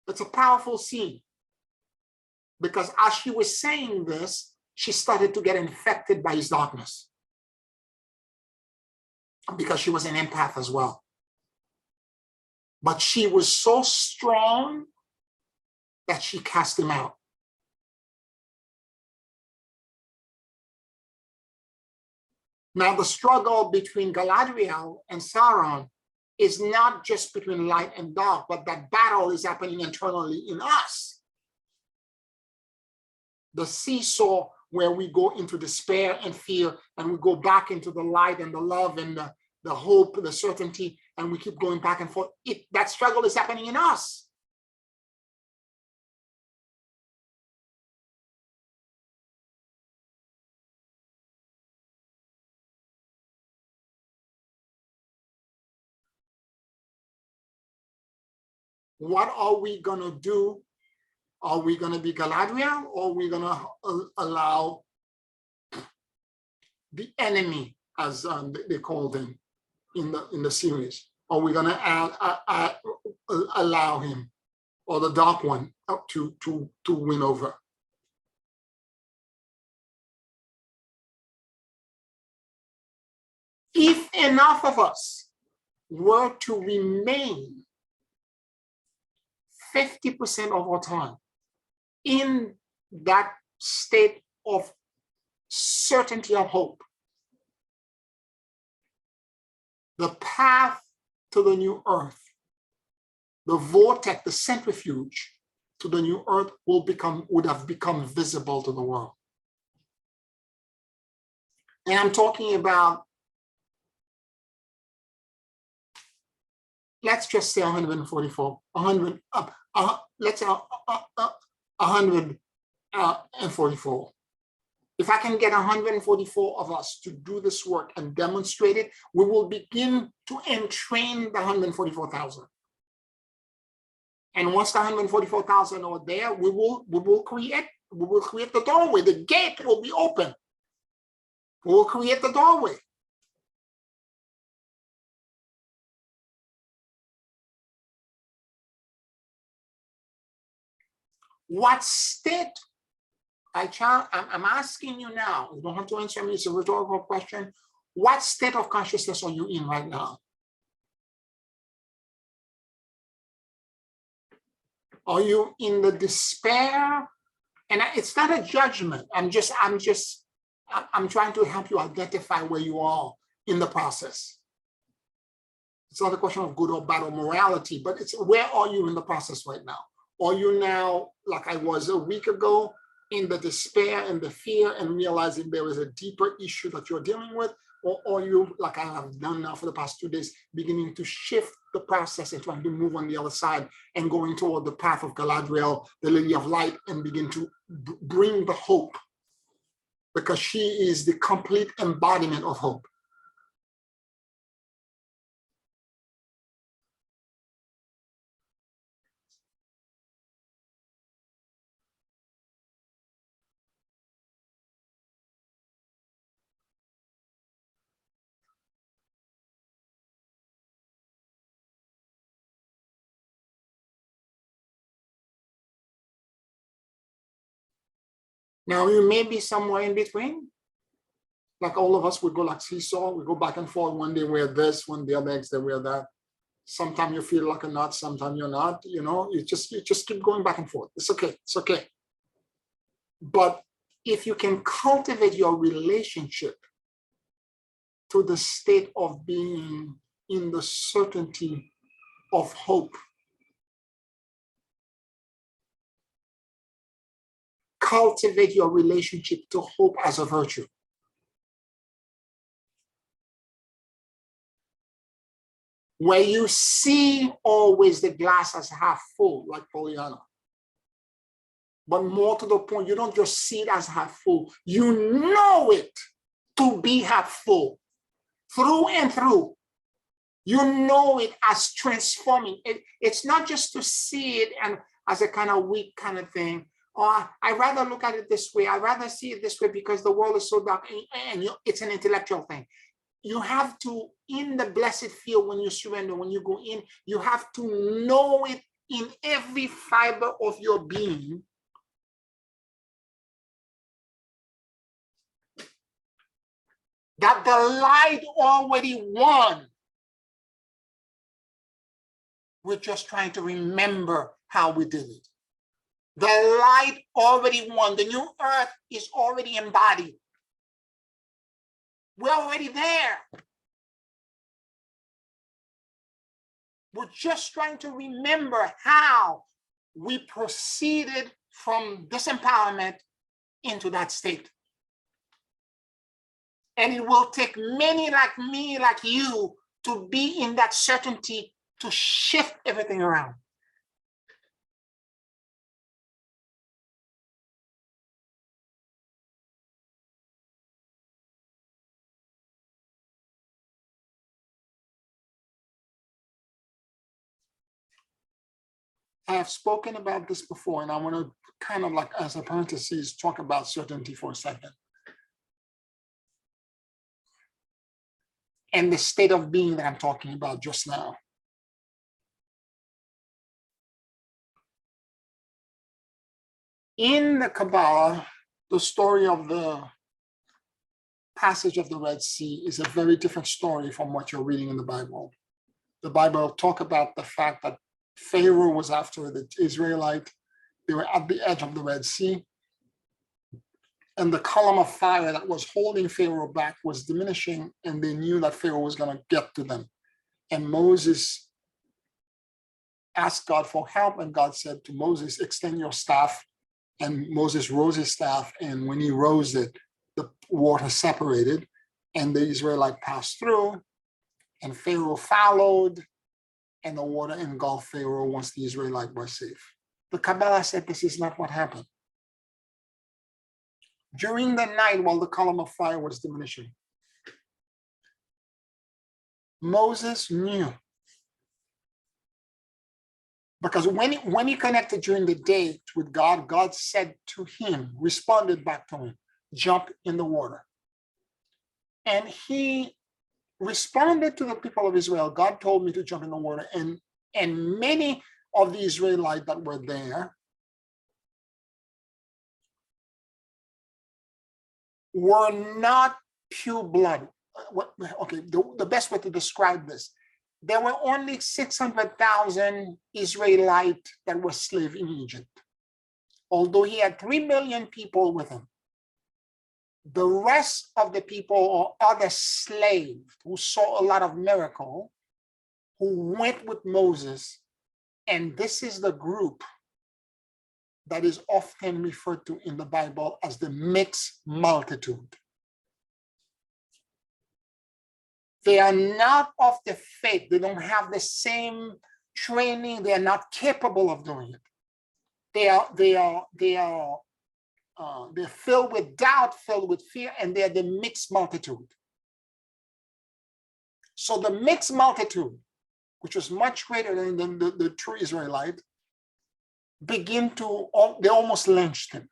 Speaker 1: It's a powerful scene, because as she was saying this, she started to get infected by his darkness, because she was an empath as well. But she was so strong that she cast him out. Now, the struggle between Galadriel and Sauron is not just between light and dark, but that battle is happening internally in us. The seesaw where we go into despair and fear, and we go back into the light and the love and the hope, the certainty, and we keep going back and forth. That struggle is happening in us. What are we going to do? Are we going to be Galadriel, or are we going to allow the enemy, as they called him in the series? Are we going to allow him, or the Dark One, to win over? If enough of us were to remain 50% of our time in that state of certainty of hope, the path to the new earth, the vortex, the centrifuge to the new earth would have become visible to the world. And I'm talking about, let's just say 144, 100, let's say 144. If I can get 144 of us to do this work and demonstrate it, we will begin to entrain the 144,000. And once the 144,000 are there, we will create the doorway. The gate will be open. We will create the doorway. What state, I'm asking you now, you don't have to answer me, it's a rhetorical question. What state of consciousness are you in right now? Are you in the despair? And it's not a judgment. I'm trying to help you identify where you are in the process. It's not a question of good or bad or morality, but it's where are you in the process right now? Are you now, like I was a week ago, in the despair and the fear and realizing there is a deeper issue that you're dealing with? Or are you, like I have done now for the past 2 days, beginning to shift the process and trying to move on the other side and going toward the path of Galadriel, the Lily of Light, and begin to bring the hope, because she is the complete embodiment of hope. Now, you may be somewhere in between. Like all of us, we go like seesaw, we go back and forth. One day we're this, one day next day we're that. Sometimes you feel like a nut, sometimes you're not, you know, you just keep going back and forth. It's okay, it's okay. But if you can cultivate your relationship to the state of being in the certainty of hope, cultivate your relationship to hope as a virtue. Where you see always the glass as half full, like Pollyanna. But more to the point, you don't just see it as half full, you know it to be half full, through and through. You know it as transforming. It's not just to see it and as a kind of weak kind of thing. Or I'd rather look at it this way. I'd rather see it this way because the world is so dark, and it's an intellectual thing. You have to, in the blessed field, when you surrender, when you go in, you have to know it in every fiber of your being that the light already won. We're just trying to remember how we did it. The light already won. The new earth is already embodied. We're already there. We're just trying to remember how we proceeded from disempowerment into that state. And it will take many like me, like you, to be in that certainty to shift everything around. I have spoken about this before, and I want to kind of like, as a parenthesis, talk about certainty for a second. And the state of being that I'm talking about just now. In the Kabbalah, the story of the passage of the Red Sea is a very different story from what you're reading in the Bible. The Bible talk about the fact that Pharaoh was after the Israelite. They were at the edge of the Red Sea. And the column of fire that was holding Pharaoh back was diminishing, and they knew that Pharaoh was going to get to them. And Moses asked God for help, and God said to Moses, extend your staff. And Moses rose his staff, and when he rose it, the water separated, and the Israelite passed through, and Pharaoh followed, and the water engulfed Pharaoh once the Israelite was safe. The Kabbalah said this is not what happened. During the night, while the column of fire was diminishing, Moses knew. Because when he connected during the day with God, God said to him, responded back to him, jump in the water. And he responded to the people of Israel, God told me to jump in the water. And many of the Israelites that were there were not pure blood. Okay, the best way to describe this, there were only 600,000 Israelites that were slaves in Egypt. Although he had 3 million people with him, the rest of the people are other slaves who saw a lot of miracle, who went with Moses. And this is the group that is often referred to in the Bible as the mixed multitude. They are not of the faith. They don't have the same training. They are not capable of doing it. They're filled with doubt, filled with fear, and they're the mixed multitude. So the mixed multitude, which was much greater than the true Israelite, they almost lynched him.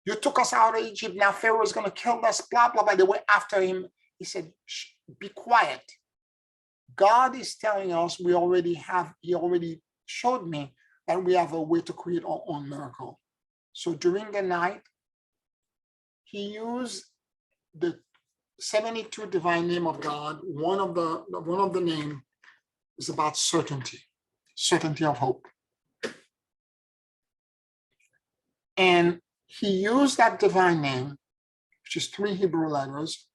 Speaker 1: You took us out of Egypt, now Pharaoh is going to kill us, blah, blah, blah. They went after him. He said, shh, be quiet. God is telling us he already showed me that we have a way to create our own miracle. So during the night, he used the 72 divine name of God. One of the name is about certainty of hope. And he used that divine name, which is 3 Hebrew letters,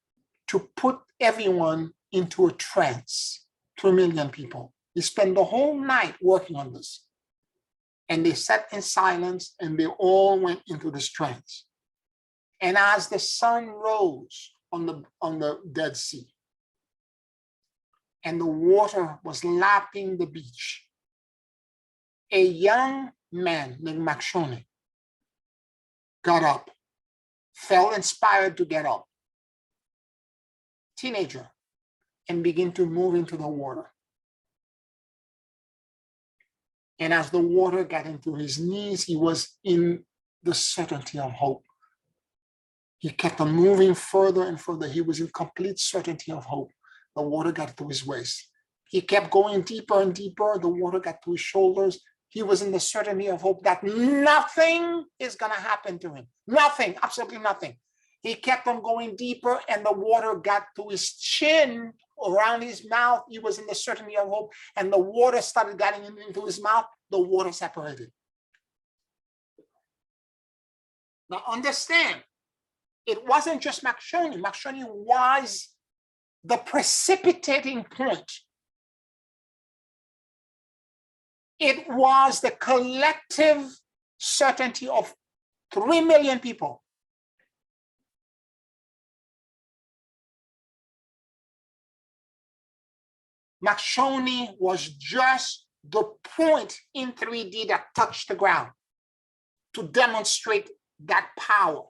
Speaker 1: to put everyone into a trance, 2 million people. He spent the whole night working on this. And they sat in silence and they all went into this trance. And as the sun rose on the Dead Sea, and the water was lapping the beach, a young man named Makshoni got up, felt inspired to get up, teenager, and begin to move into the water. And as the water got into his knees, he was in the certainty of hope. He kept on moving further and further. He was in complete certainty of hope. The water got to his waist. He kept going deeper and deeper. The water got to his shoulders. He was in the certainty of hope that nothing is going to happen to him. Nothing, absolutely nothing. He kept on going deeper, and the water got to his chin, around his mouth. He was in the certainty of hope, and the water started getting into his mouth. The water separated. Now understand, it wasn't just Makshoni. Makshoni was the precipitating point. It was the collective certainty of 3 million people. Makshoni was just the point in 3D that touched the ground to demonstrate that power.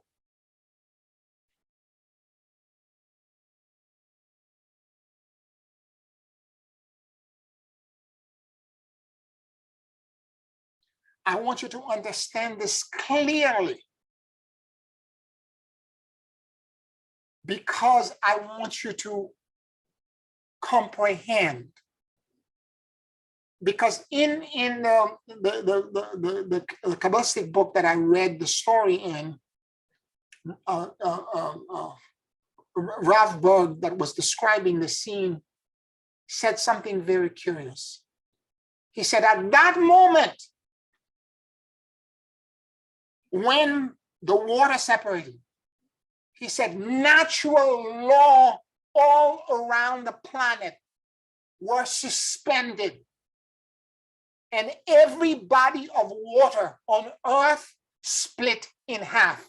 Speaker 1: I want you to understand this clearly, because I want you to comprehend. Because in the Kabbalistic book that I read the story in, Rav Berg, that was describing the scene, said something very curious. He said, at that moment, when the water separated, he said, natural law all around the planet were suspended, and every body of water on earth split in half.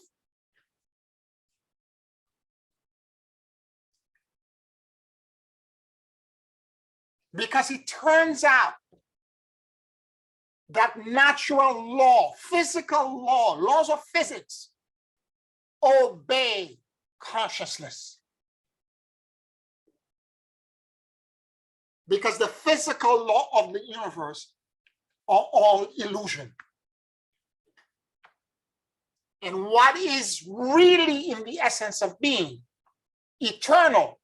Speaker 1: Because it turns out that natural law, physical law, laws of physics, obey consciousness. Because the physical law of the universe are all illusion. And what is really in the essence of being, eternal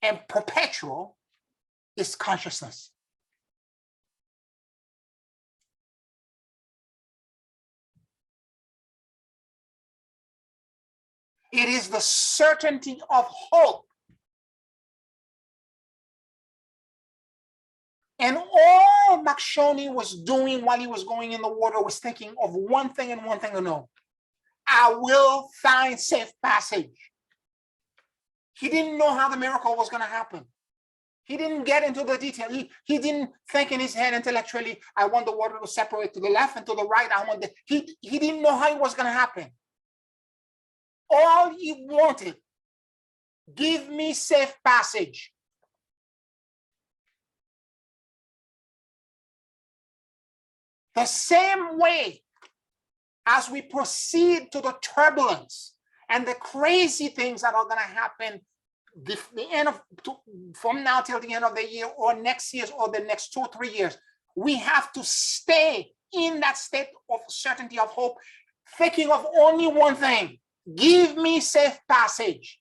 Speaker 1: and perpetual, is consciousness. It is the certainty of hope. And all Makshoni was doing while he was going in the water was thinking of one thing and one thing alone. I will find safe passage. He didn't know how the miracle was going to happen. He didn't get into the detail. He didn't think in his head intellectually, I want the water to separate to the left and to the right. He didn't know how it was going to happen. All he wanted, give me safe passage. The same way as we proceed to the turbulence and the crazy things that are going to happen from now till the end of the year or next year or the next 2 or 3 years, we have to stay in that state of certainty of hope, thinking of only one thing: give me safe passage.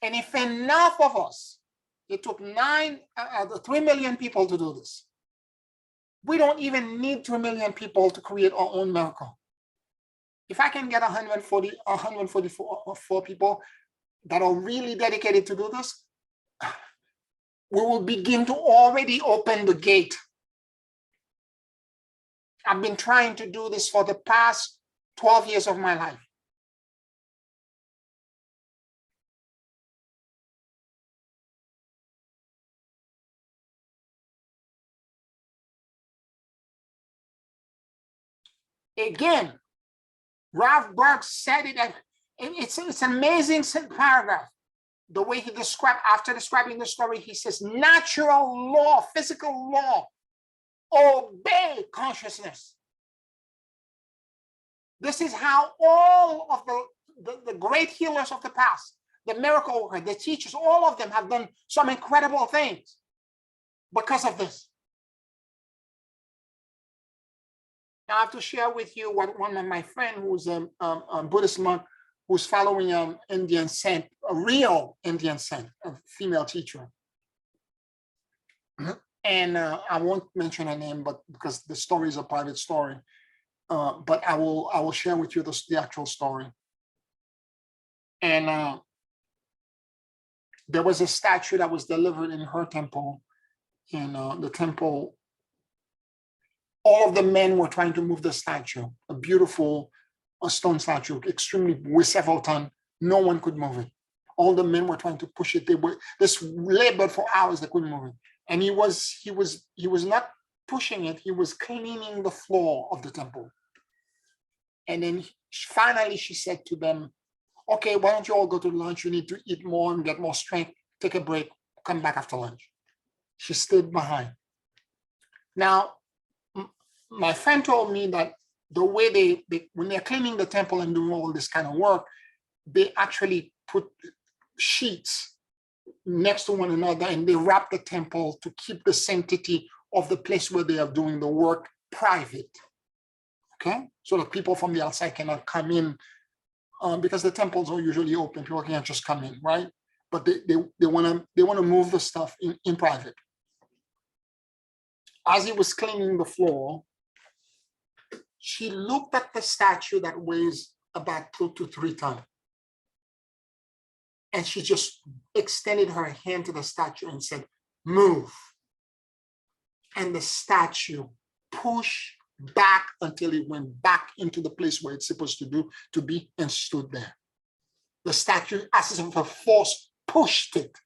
Speaker 1: And if enough of us, it took 3 million people to do this. We don't even need 3 million people to create our own miracle. If I can get 144 people that are really dedicated to do this, we will begin to already open the gate. I've been trying to do this for the past 12 years of my life. Again, Rav Berg said it, and it's an amazing paragraph. The way he described, after describing the story, he says, natural law, physical law, obey consciousness. This is how all of the great healers of the past, the miracle worker, the teachers, all of them have done some incredible things because of this. Now, I have to share with you what one of my friends, who's a Buddhist monk, who's following Indian saint, a real Indian saint, a female teacher. And I won't mention her name, but because the story is a private story, but I will share with you the actual story. And there was a statue that was delivered in her temple. In the temple, all of the men were trying to move the statue, a beautiful stone statue, extremely, with several tons. No one could move it. All the men were trying to push it. They were this labored for hours. They couldn't move it. And he was not pushing it. He was cleaning the floor of the temple. And then finally, she said to them, "Okay, why don't you all go to lunch? You need to eat more and get more strength. Take a break. Come back after lunch." She stayed behind. Now, my friend told me that the way they when they're cleaning the temple and doing all this kind of work, they actually put sheets next to one another and they wrap the temple to keep the sanctity of the place where they are doing the work private. Okay, so that people from the outside cannot come in, because the temples are usually open. People can't just come in, right? But they want to move the stuff in private. As he was cleaning the floor, she looked at the statue that weighs about 2 to 3 tons. And she just extended her hand to the statue and said, "Move." And the statue pushed back until it went back into the place where it's supposed to be and stood there. The statue, as if a force pushed it,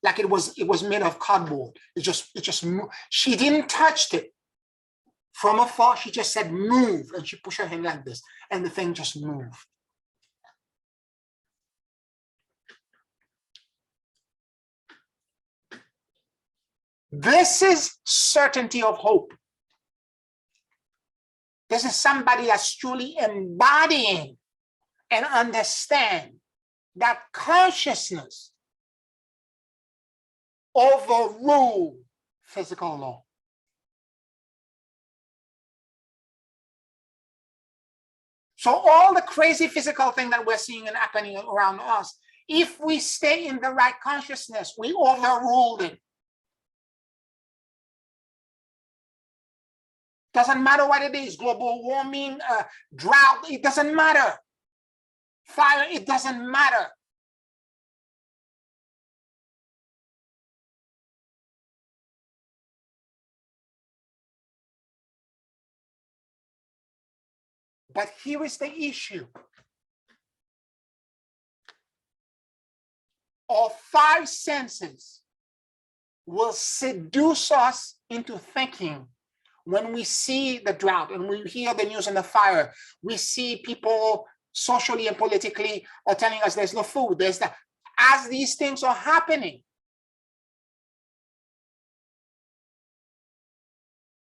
Speaker 1: like it was made of cardboard. It just moved. She didn't touch it. From afar, she just said, "Move," and she pushed her hand like this, and the thing just moved. This is certainty of hope. This is somebody that's truly embodying and understand that consciousness overrule physical law. So all the crazy physical thing that we're seeing and happening around us, if we stay in the right consciousness, we overruled it. Doesn't matter what it is, global warming, drought, it doesn't matter. Fire, it doesn't matter. But here is the issue. Our 5 senses will seduce us into thinking when we see the drought and we hear the news and the fire, we see people socially and politically are telling us there's no food, there's that. As these things are happening,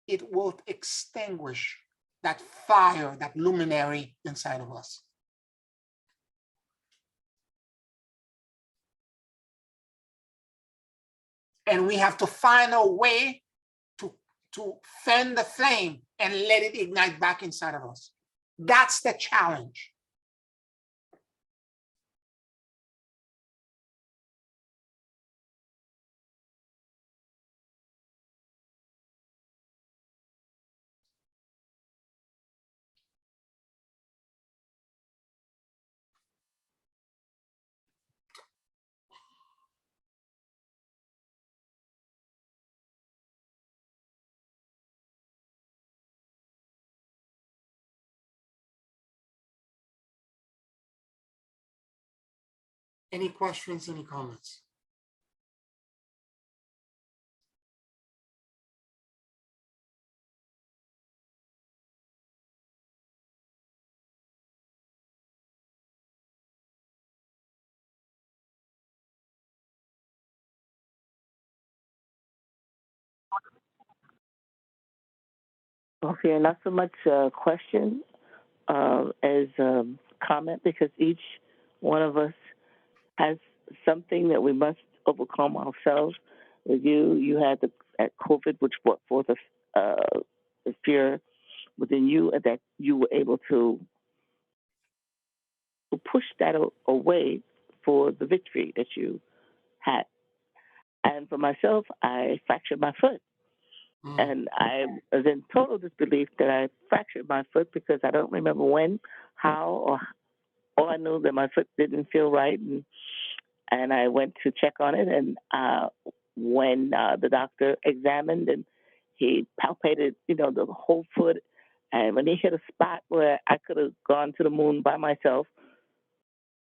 Speaker 1: it will extinguish that fire, that luminary inside of us. And we have to find a way to fan the flame and let it ignite back inside of us. That's the challenge. Any questions, any comments?
Speaker 3: Okay, not so much a question as a comment, because each one of us has something that we must overcome ourselves. With you, you had at COVID, which brought forth a fear within you, and that you were able to push that away for the victory that you had. And for myself, I fractured my foot.
Speaker 1: Mm,
Speaker 3: And I was in total disbelief that I fractured my foot because I don't remember when, how, or all I knew that my foot didn't feel right. And I went to check on it. And when the doctor examined and he palpated, the whole foot, and when he hit a spot where I could have gone to the moon by myself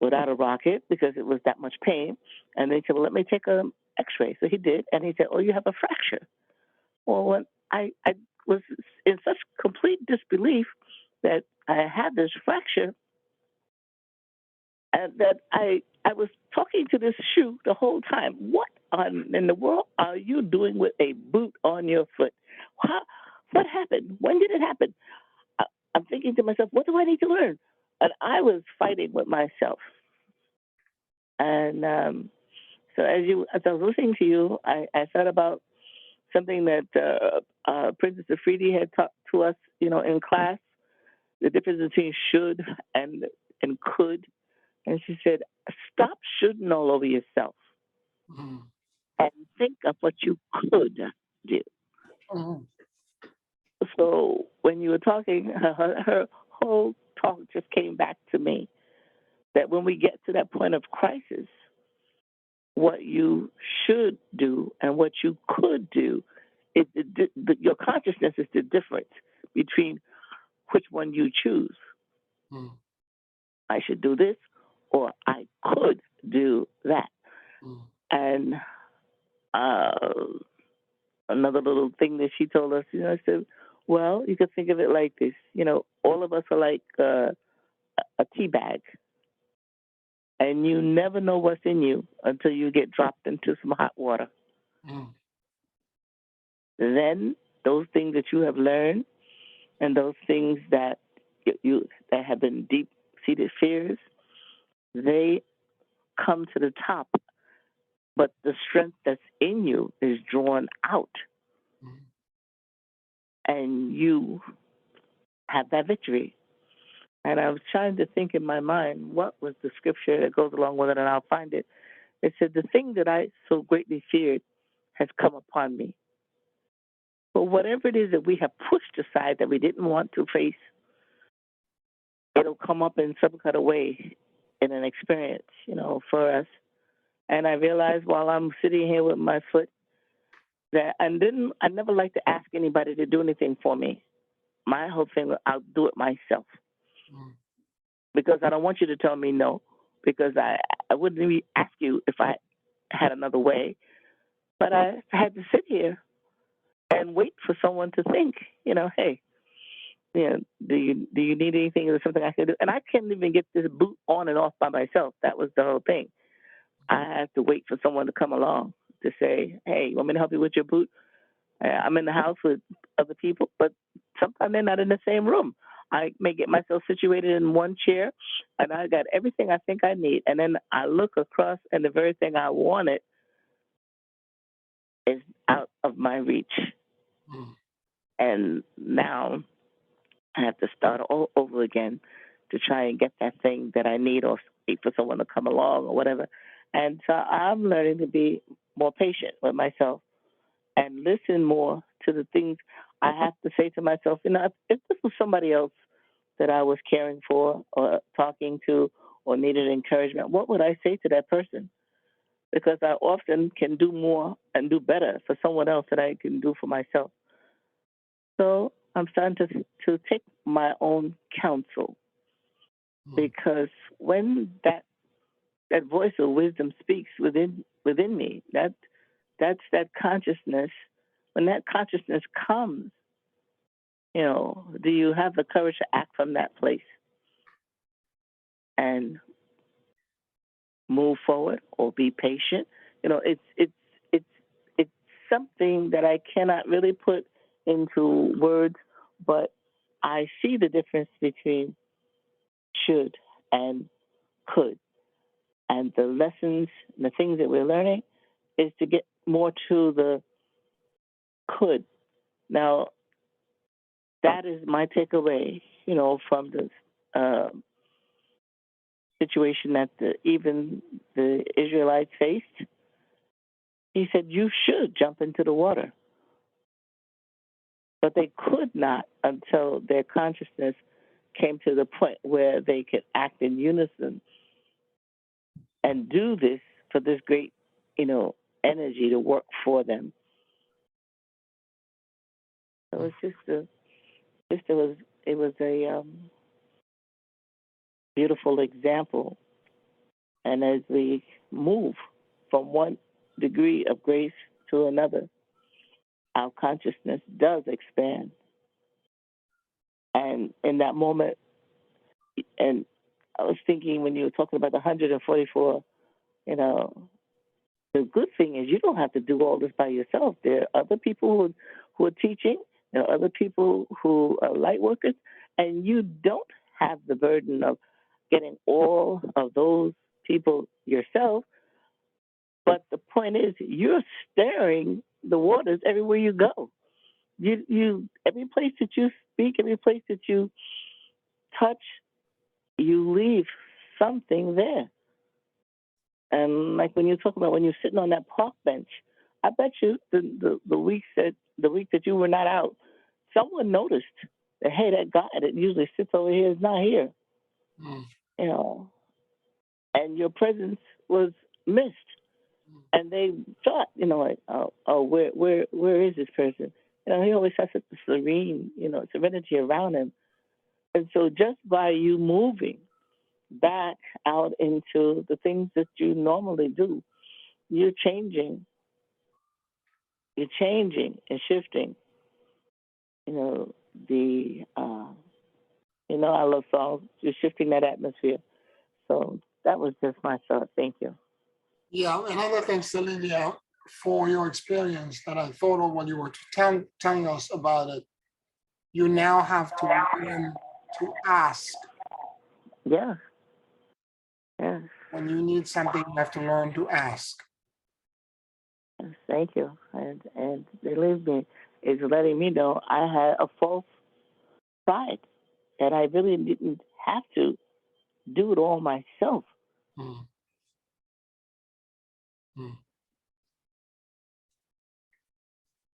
Speaker 3: without a rocket because it was that much pain, and they said, "Well, let me take an X-ray." So he did, and he said, "Oh, you have a fracture." Well, when I was in such complete disbelief that I had this fracture, and that I was talking to this shoe the whole time. What in the world are you doing with a boot on your foot? How, what happened? When did it happen? I, I'm thinking to myself, what do I need to learn? And I was fighting with myself. And so as I was listening to you, I thought about something that Princess Afridi had taught to us, in class, the difference between should and could. And she said, stop shoulding all over yourself
Speaker 1: mm,
Speaker 3: and think of what you could do.
Speaker 1: mm,
Speaker 3: So when you were talking, her whole talk just came back to me that when we get to that point of crisis, what you should do and what you could do, your consciousness is the difference between which one you choose.
Speaker 1: mm,
Speaker 3: I should do this, or I could do that.
Speaker 1: mm,
Speaker 3: And uh, another little thing that she told us, I said, well, you could think of it like this. All of us are like a tea bag, and you never know what's in you until you get dropped into some hot water.
Speaker 1: mm,
Speaker 3: Then those things that you have learned and those things that that have been deep seated fears, they come to the top, but the strength that's in you is drawn out,
Speaker 1: mm.
Speaker 3: and you have that victory. And I was trying to think in my mind what was the scripture that goes along with it, and I'll find it. It said, "The thing that I so greatly feared has come upon me." But whatever it is that we have pushed aside that we didn't want to face, it'll come up in some kind of way in an experience, for us. And I realized while I'm sitting here with my foot that I never like to ask anybody to do anything for me. My whole thing, I'll do it myself
Speaker 1: Mm,
Speaker 3: because I don't want you to tell me no, because I wouldn't even ask you if I had another way. But I had to sit here and wait for someone to think, hey, do you need anything or something I can do? And I can't even get this boot on and off by myself. That was the whole thing. I had to wait for someone to come along to say, hey, you want me to help you with your boot? I'm in the house with other people, but sometimes they're not in the same room. I may get myself situated in one chair, and I got everything I think I need. And then I look across, and the very thing I wanted is out of my reach.
Speaker 1: mm,
Speaker 3: And now I have to start all over again to try and get that thing that I need or wait for someone to come along or whatever. And so I'm learning to be more patient with myself and listen more to the things I have to say to myself. If this was somebody else that I was caring for or talking to or needed encouragement, what would I say to that person? Because I often can do more and do better for someone else than I can do for myself. So I'm starting to take my own counsel
Speaker 1: mm,
Speaker 3: because when that voice of wisdom speaks within me, that's that consciousness. When that consciousness comes, do you have the courage to act from that place and move forward or be patient? It's it's something that I cannot really put into words, but I see the difference between should and could. And the lessons, the things that we're learning, is to get more to the could. Now, that is my takeaway, from this situation that even the Israelites faced. He said, you should jump into the water. But they could not until their consciousness came to the point where they could act in unison and do this for this great, energy to work for them. So it's it was a beautiful example. And as we move from one degree of grace to another, our consciousness does expand. And in that moment, and I was thinking when you were talking about the 144, the good thing is you don't have to do all this by yourself. There are other people who are teaching, there are other people who are light workers, and you don't have the burden of getting all of those people yourself. But the point is, you're stirring the waters everywhere you go. You every place that you speak, every place that you touch, you leave something there. And like when you talk about when you're sitting on that park bench, I bet you the week that you were not out, someone noticed that hey, that guy that usually sits over here is not here.
Speaker 1: Mm.
Speaker 3: You know, and your presence was missed. And they thought, like, oh, where is this person? He always has such a serene, serenity around him. And so just by you moving back out into the things that you normally do, you're changing and shifting. The I love songs. You're shifting that atmosphere. So that was just my thought. Thank you.
Speaker 1: Yeah, another thing, Celia, for your experience that I thought of when you were telling us about it, you now have to learn to ask.
Speaker 3: Yeah. Yes.
Speaker 1: When you need something, you have to learn to ask.
Speaker 3: Yes, thank you. And believe me, it's letting me know I had a false pride that I really didn't have to do it all myself.
Speaker 1: Mm. Mm.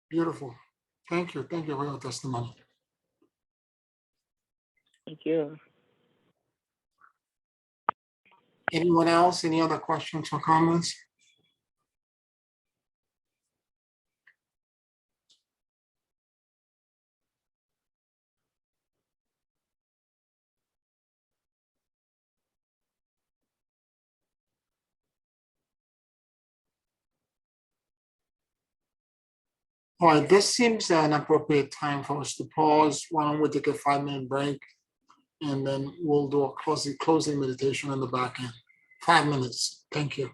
Speaker 1: Beautiful. Thank you. Thank you for your testimony.
Speaker 3: Thank you.
Speaker 1: Anyone else? Any other questions or comments? All right, this seems an appropriate time for us to pause. Why don't we take a 5-minute break and then we'll do a closing meditation on the back end. 5 minutes. Thank you.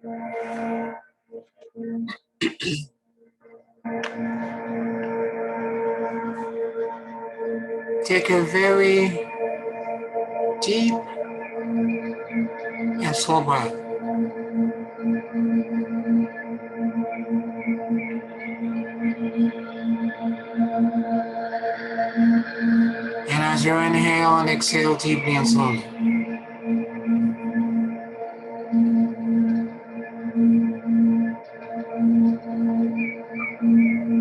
Speaker 1: Take a very deep and slow breath. And as you inhale and exhale deeply and slowly,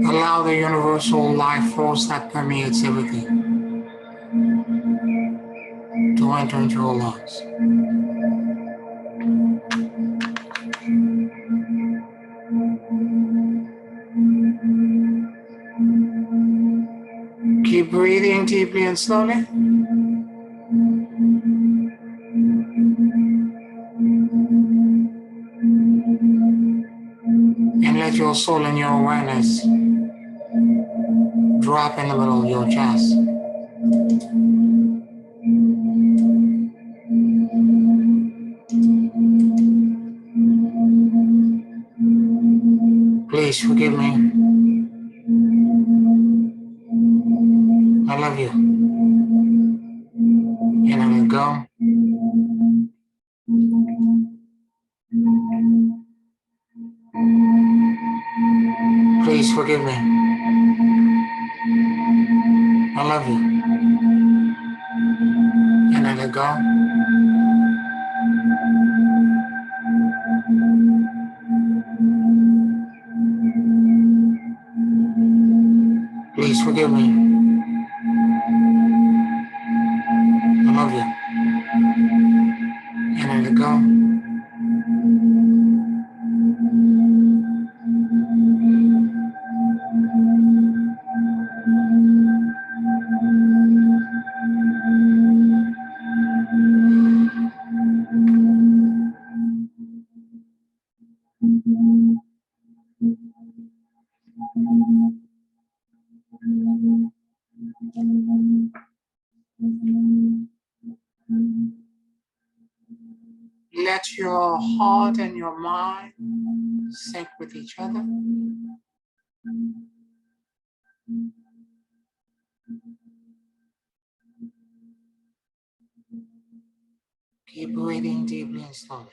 Speaker 1: allow the universal life force that permeates everything to enter into your lungs. Keep breathing deeply and slowly. And let your soul and your awareness drop in the middle of your chest. Please forgive me. I love you. And I let go. Please forgive me. I love you. And I let go. Please forgive me. I love you. And I let go. Let your heart and your mind sync with each other. Keep breathing deeply and slowly.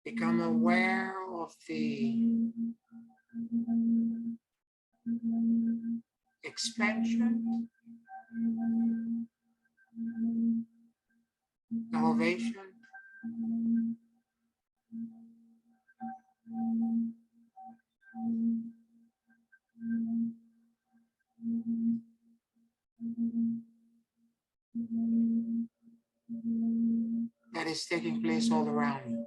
Speaker 1: Become aware of the expansion, elevation, that is taking place all around you.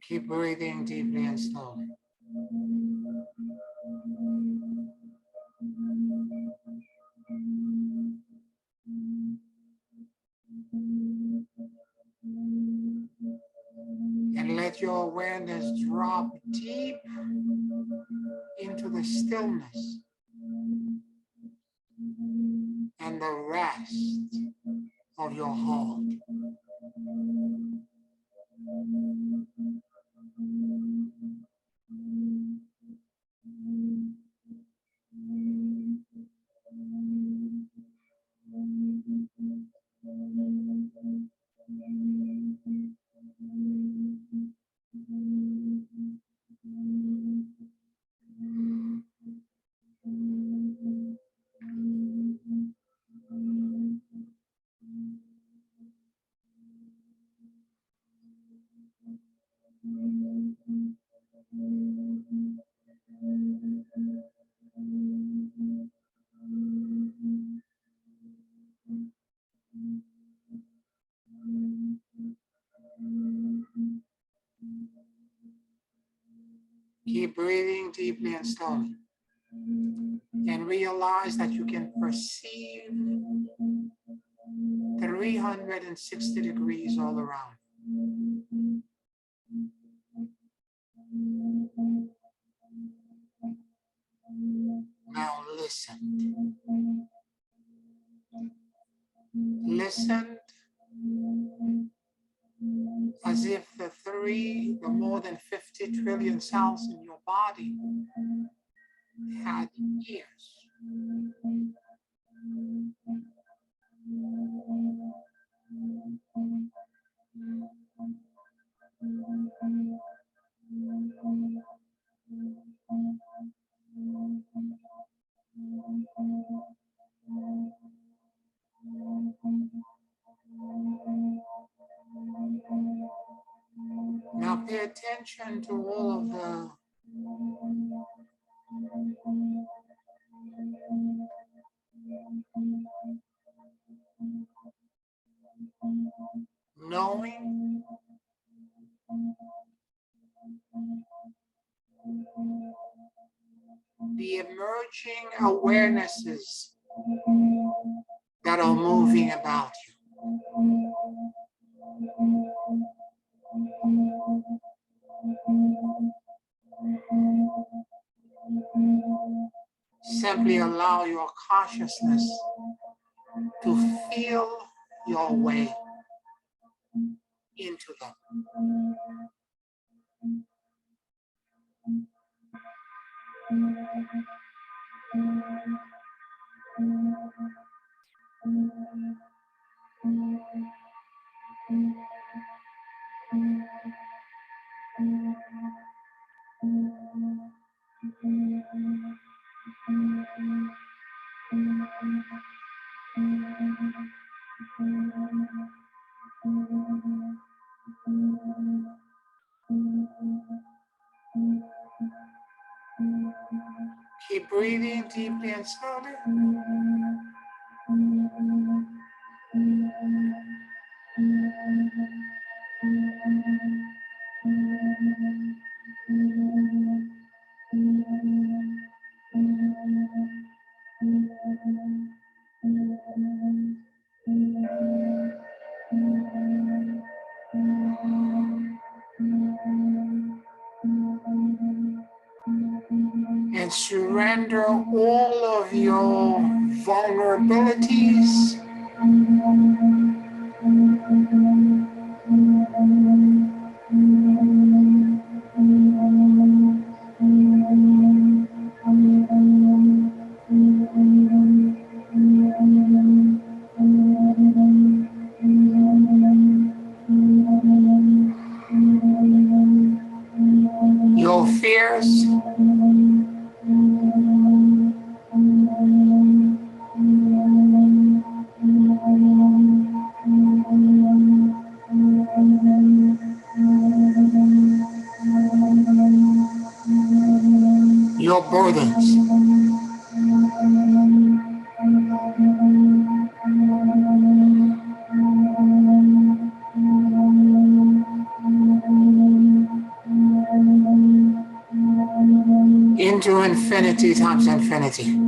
Speaker 1: Keep breathing deeply and slowly. And let your awareness drop deep into the stillness and the rest of your heart. Keep breathing deeply and slowly. And realize that you can perceive 360 degrees all around. Now listen. Listen as if the more than 50 trillion cells in your body had ears. Now pay attention to all of the knowing, the emerging awarenesses that are moving about you. Simply allow your consciousness to feel your way into them. Keep breathing deeply and slowly. And surrender all of your vulnerabilities, your fears, your burdens. Into infinity times infinity.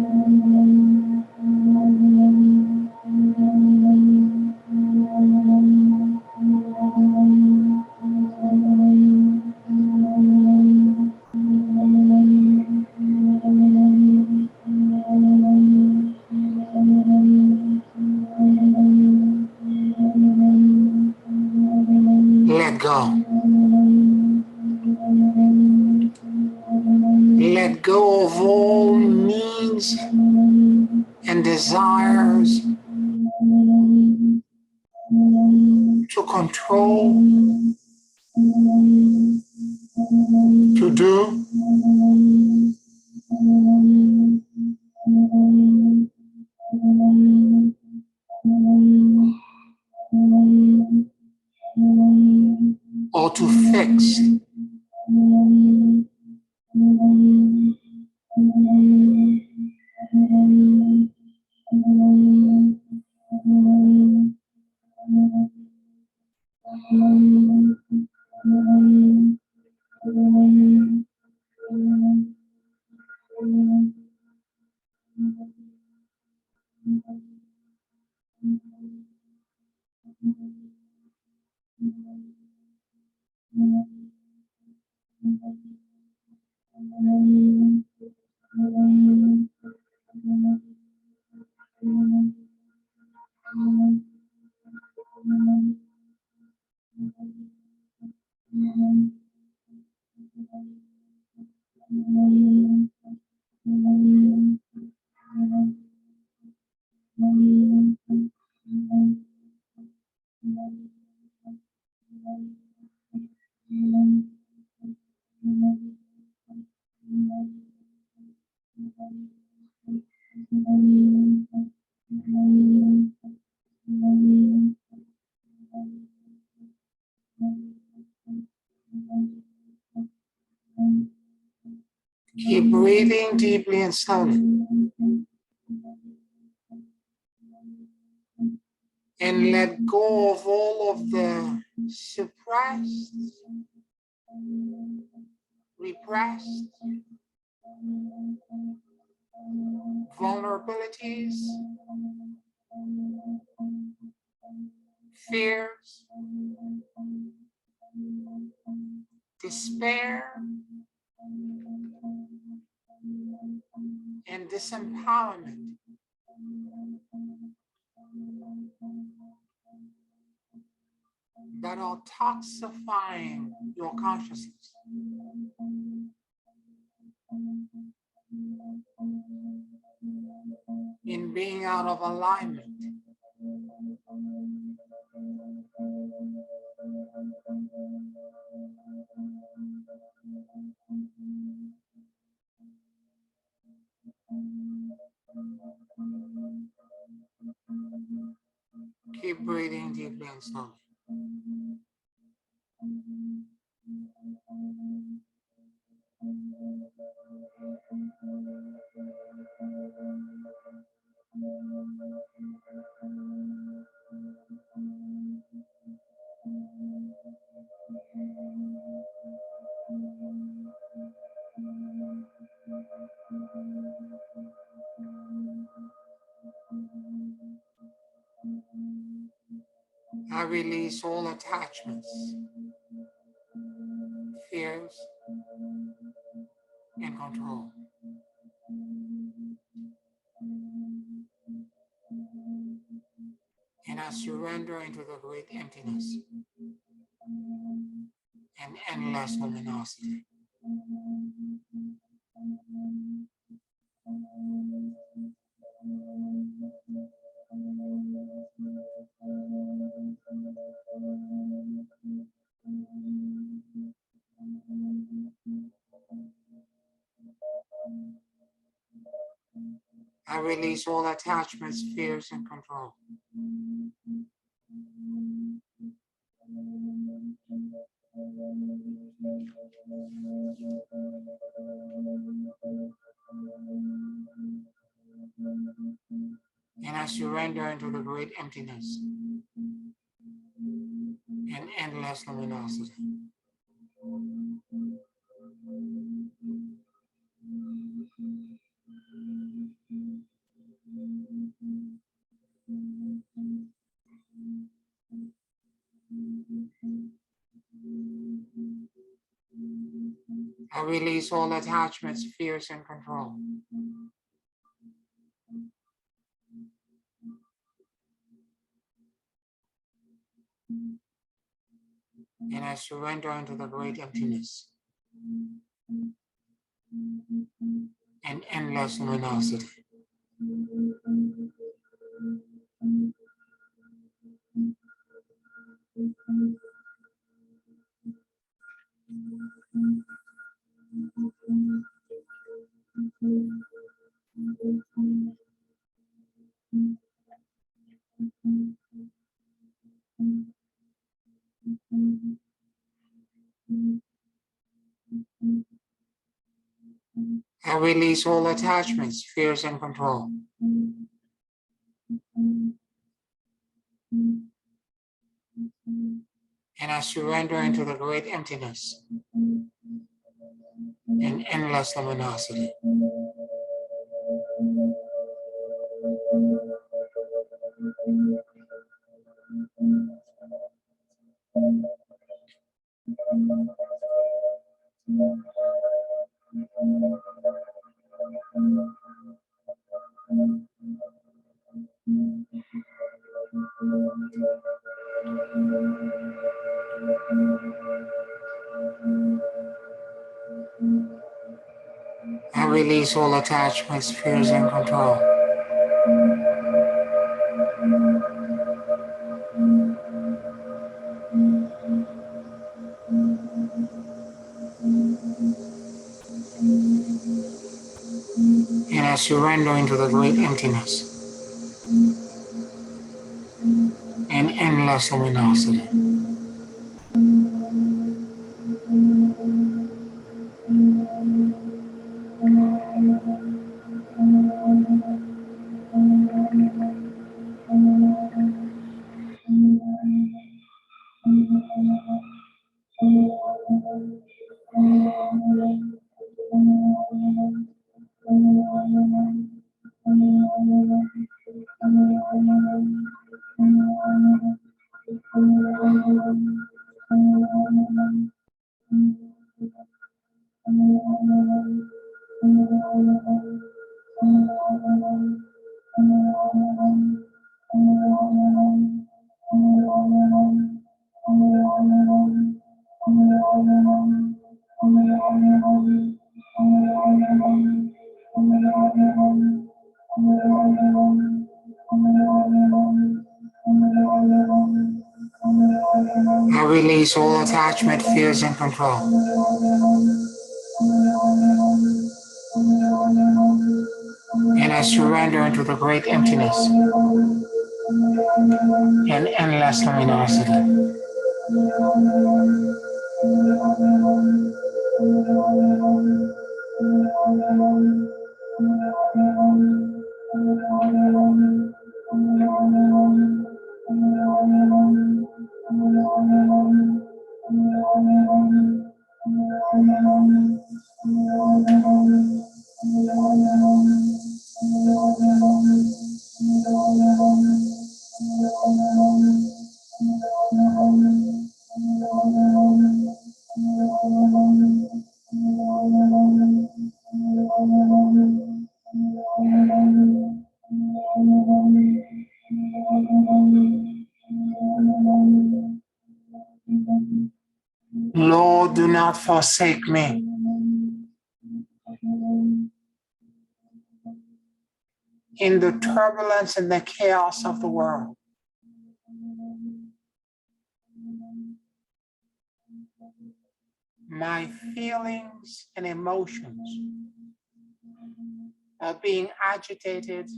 Speaker 1: Let go. Let go of all needs and desires to control, to do, or to fix. Keep breathing deeply and slowly. And let go of all of the suppressed, repressed vulnerabilities, fears, despair, and disempowerment. That are toxifying your consciousness. In being out of alignment. Keep breathing deeply and slowly. I release all attachments, fears, and control. And I surrender into the great emptiness and endless luminosity. I release all attachments, fears, and control. And I surrender into the great emptiness and endless luminosity. I release all attachments, fears, and control. And I surrender into the great emptiness and endless luminosity. I release all attachments, fears, and control. And I surrender into the great emptiness and endless luminosity. I release all attachments, fears, and control. And I surrender into the great emptiness and endless luminosity. I release all attachment, fears, and control. And I surrender into the great emptiness and endless luminosity. Lord, do not forsake me. In the turbulence and the chaos of the world. My feelings and emotions are being agitated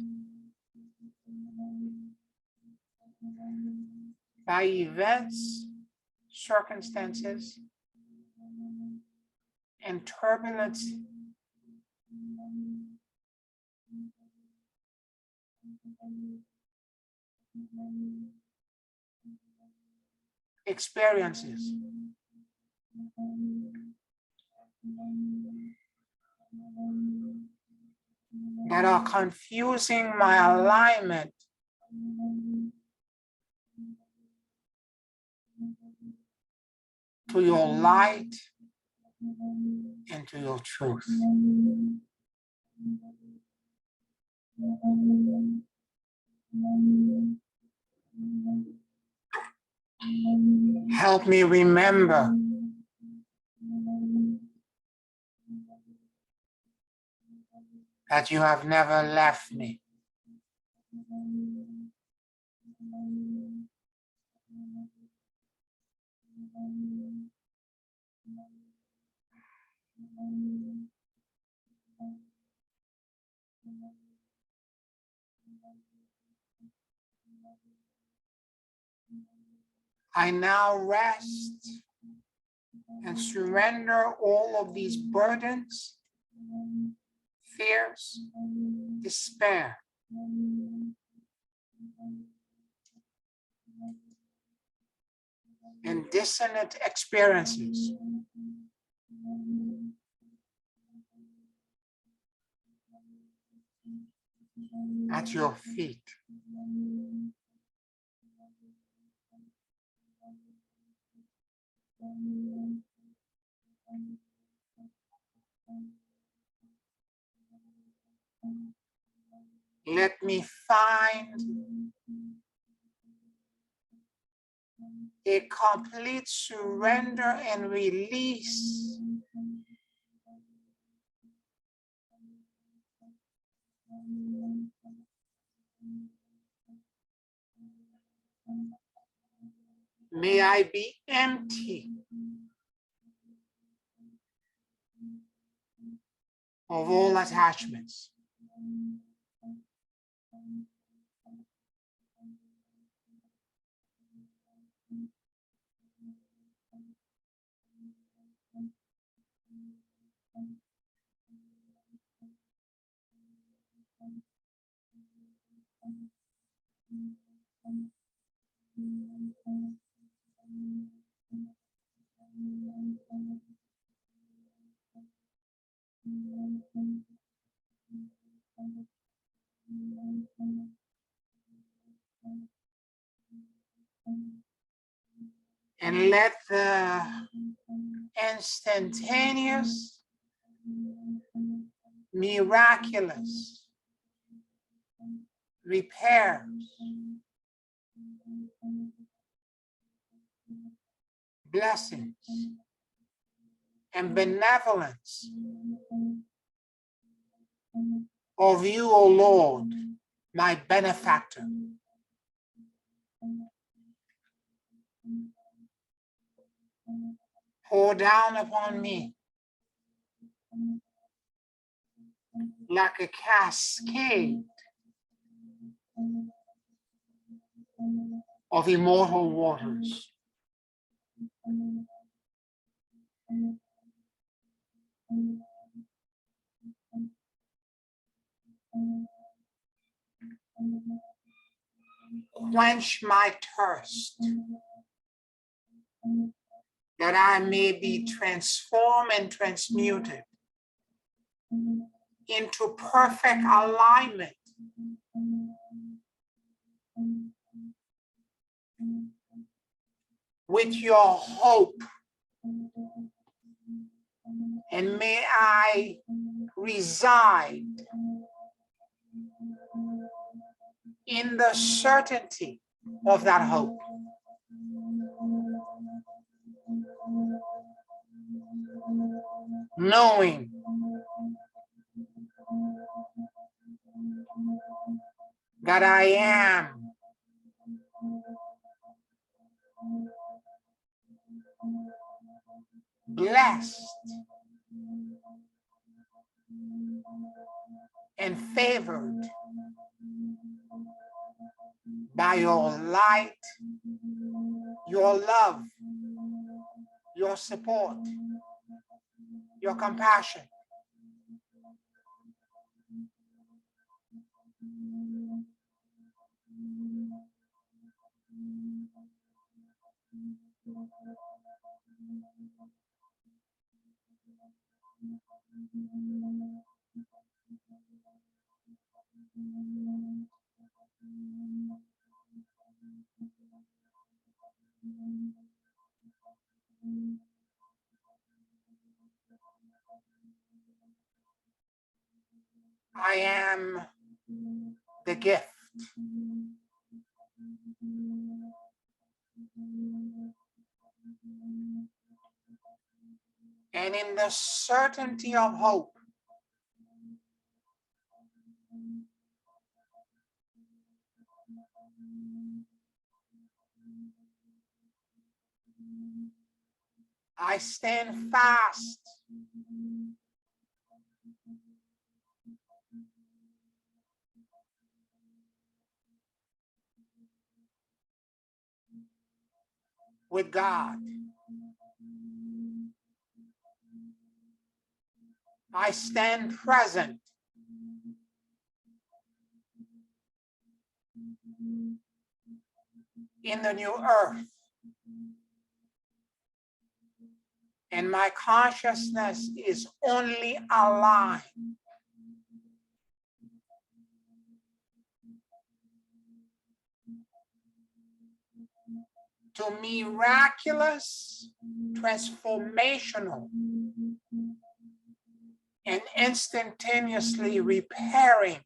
Speaker 1: by events, circumstances, and turbulent experiences. That are confusing my alignment to your light and to your truth. Help me remember that you have never left me. I now rest and surrender all of these burdens, fears, despair, and dissonant experiences at your feet. Let me find a complete surrender and release may I be empty of all attachments.
Speaker 4: And let the instantaneous, miraculous repairs, blessings, and benevolence of you, O Lord, my benefactor, pour down upon me like a cascade of immortal waters. Quench my thirst, that I may be transformed and transmuted into perfect alignment with your hope. And may I reside in the certainty of that hope. Knowing that I am blessed and favored by your light, your love, your support, your compassion. I am the gift. And in the certainty of hope, I stand fast with God. I stand present in the new earth. And my consciousness is only aligned to miraculous, transformational, and instantaneously repairing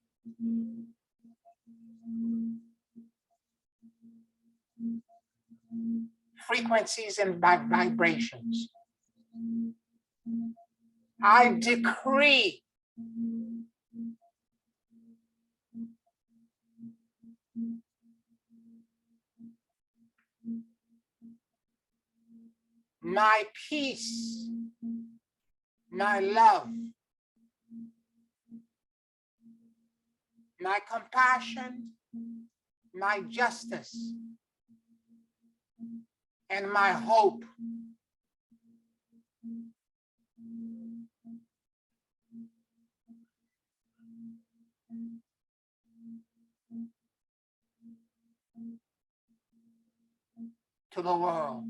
Speaker 4: frequencies and vibrations. I decree my peace, my love, my compassion, my justice, and my hope. To the world.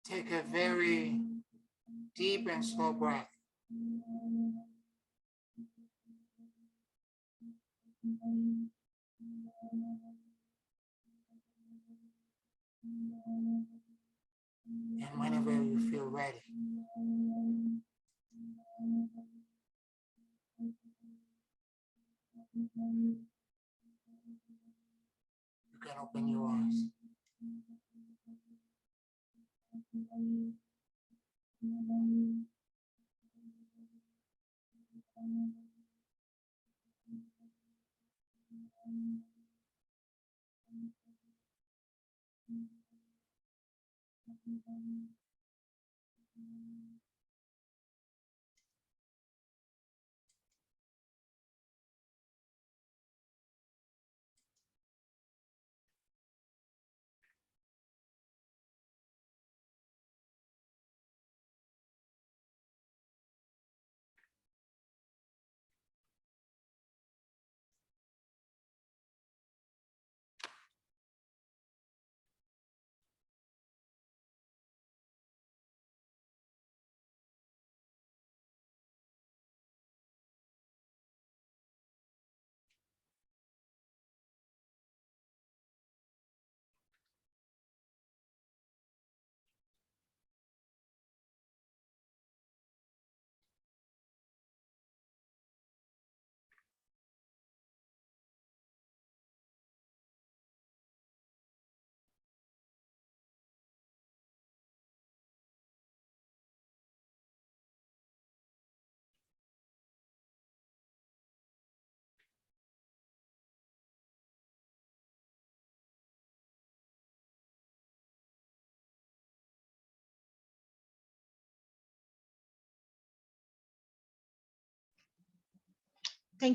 Speaker 4: Take a very deep and slow breath. And whenever you feel ready, you can open your eyes.
Speaker 2: Thank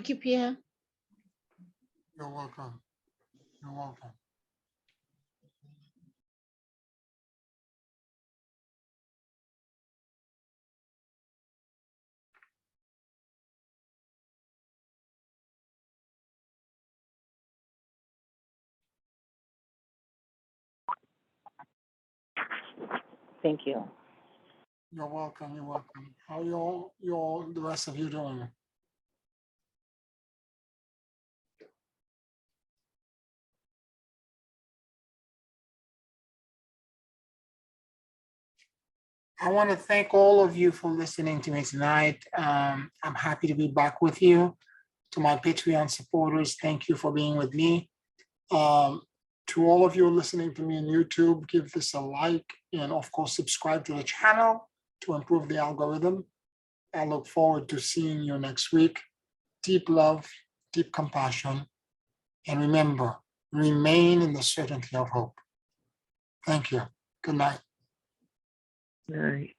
Speaker 2: you, Pierre.
Speaker 1: You're welcome. You're welcome.
Speaker 3: Thank you.
Speaker 1: You're welcome. You're welcome. How the rest of you doing? I want to thank all of you for listening to me tonight. I'm happy to be back with you. To my Patreon supporters, thank you for being with me. To all of you listening to me on YouTube, give this a like and of course subscribe to the channel to improve the algorithm. I look forward to seeing you next week. Deep love, deep compassion, and remember, remain in the certainty of hope. Thank you. Good night.
Speaker 3: All right.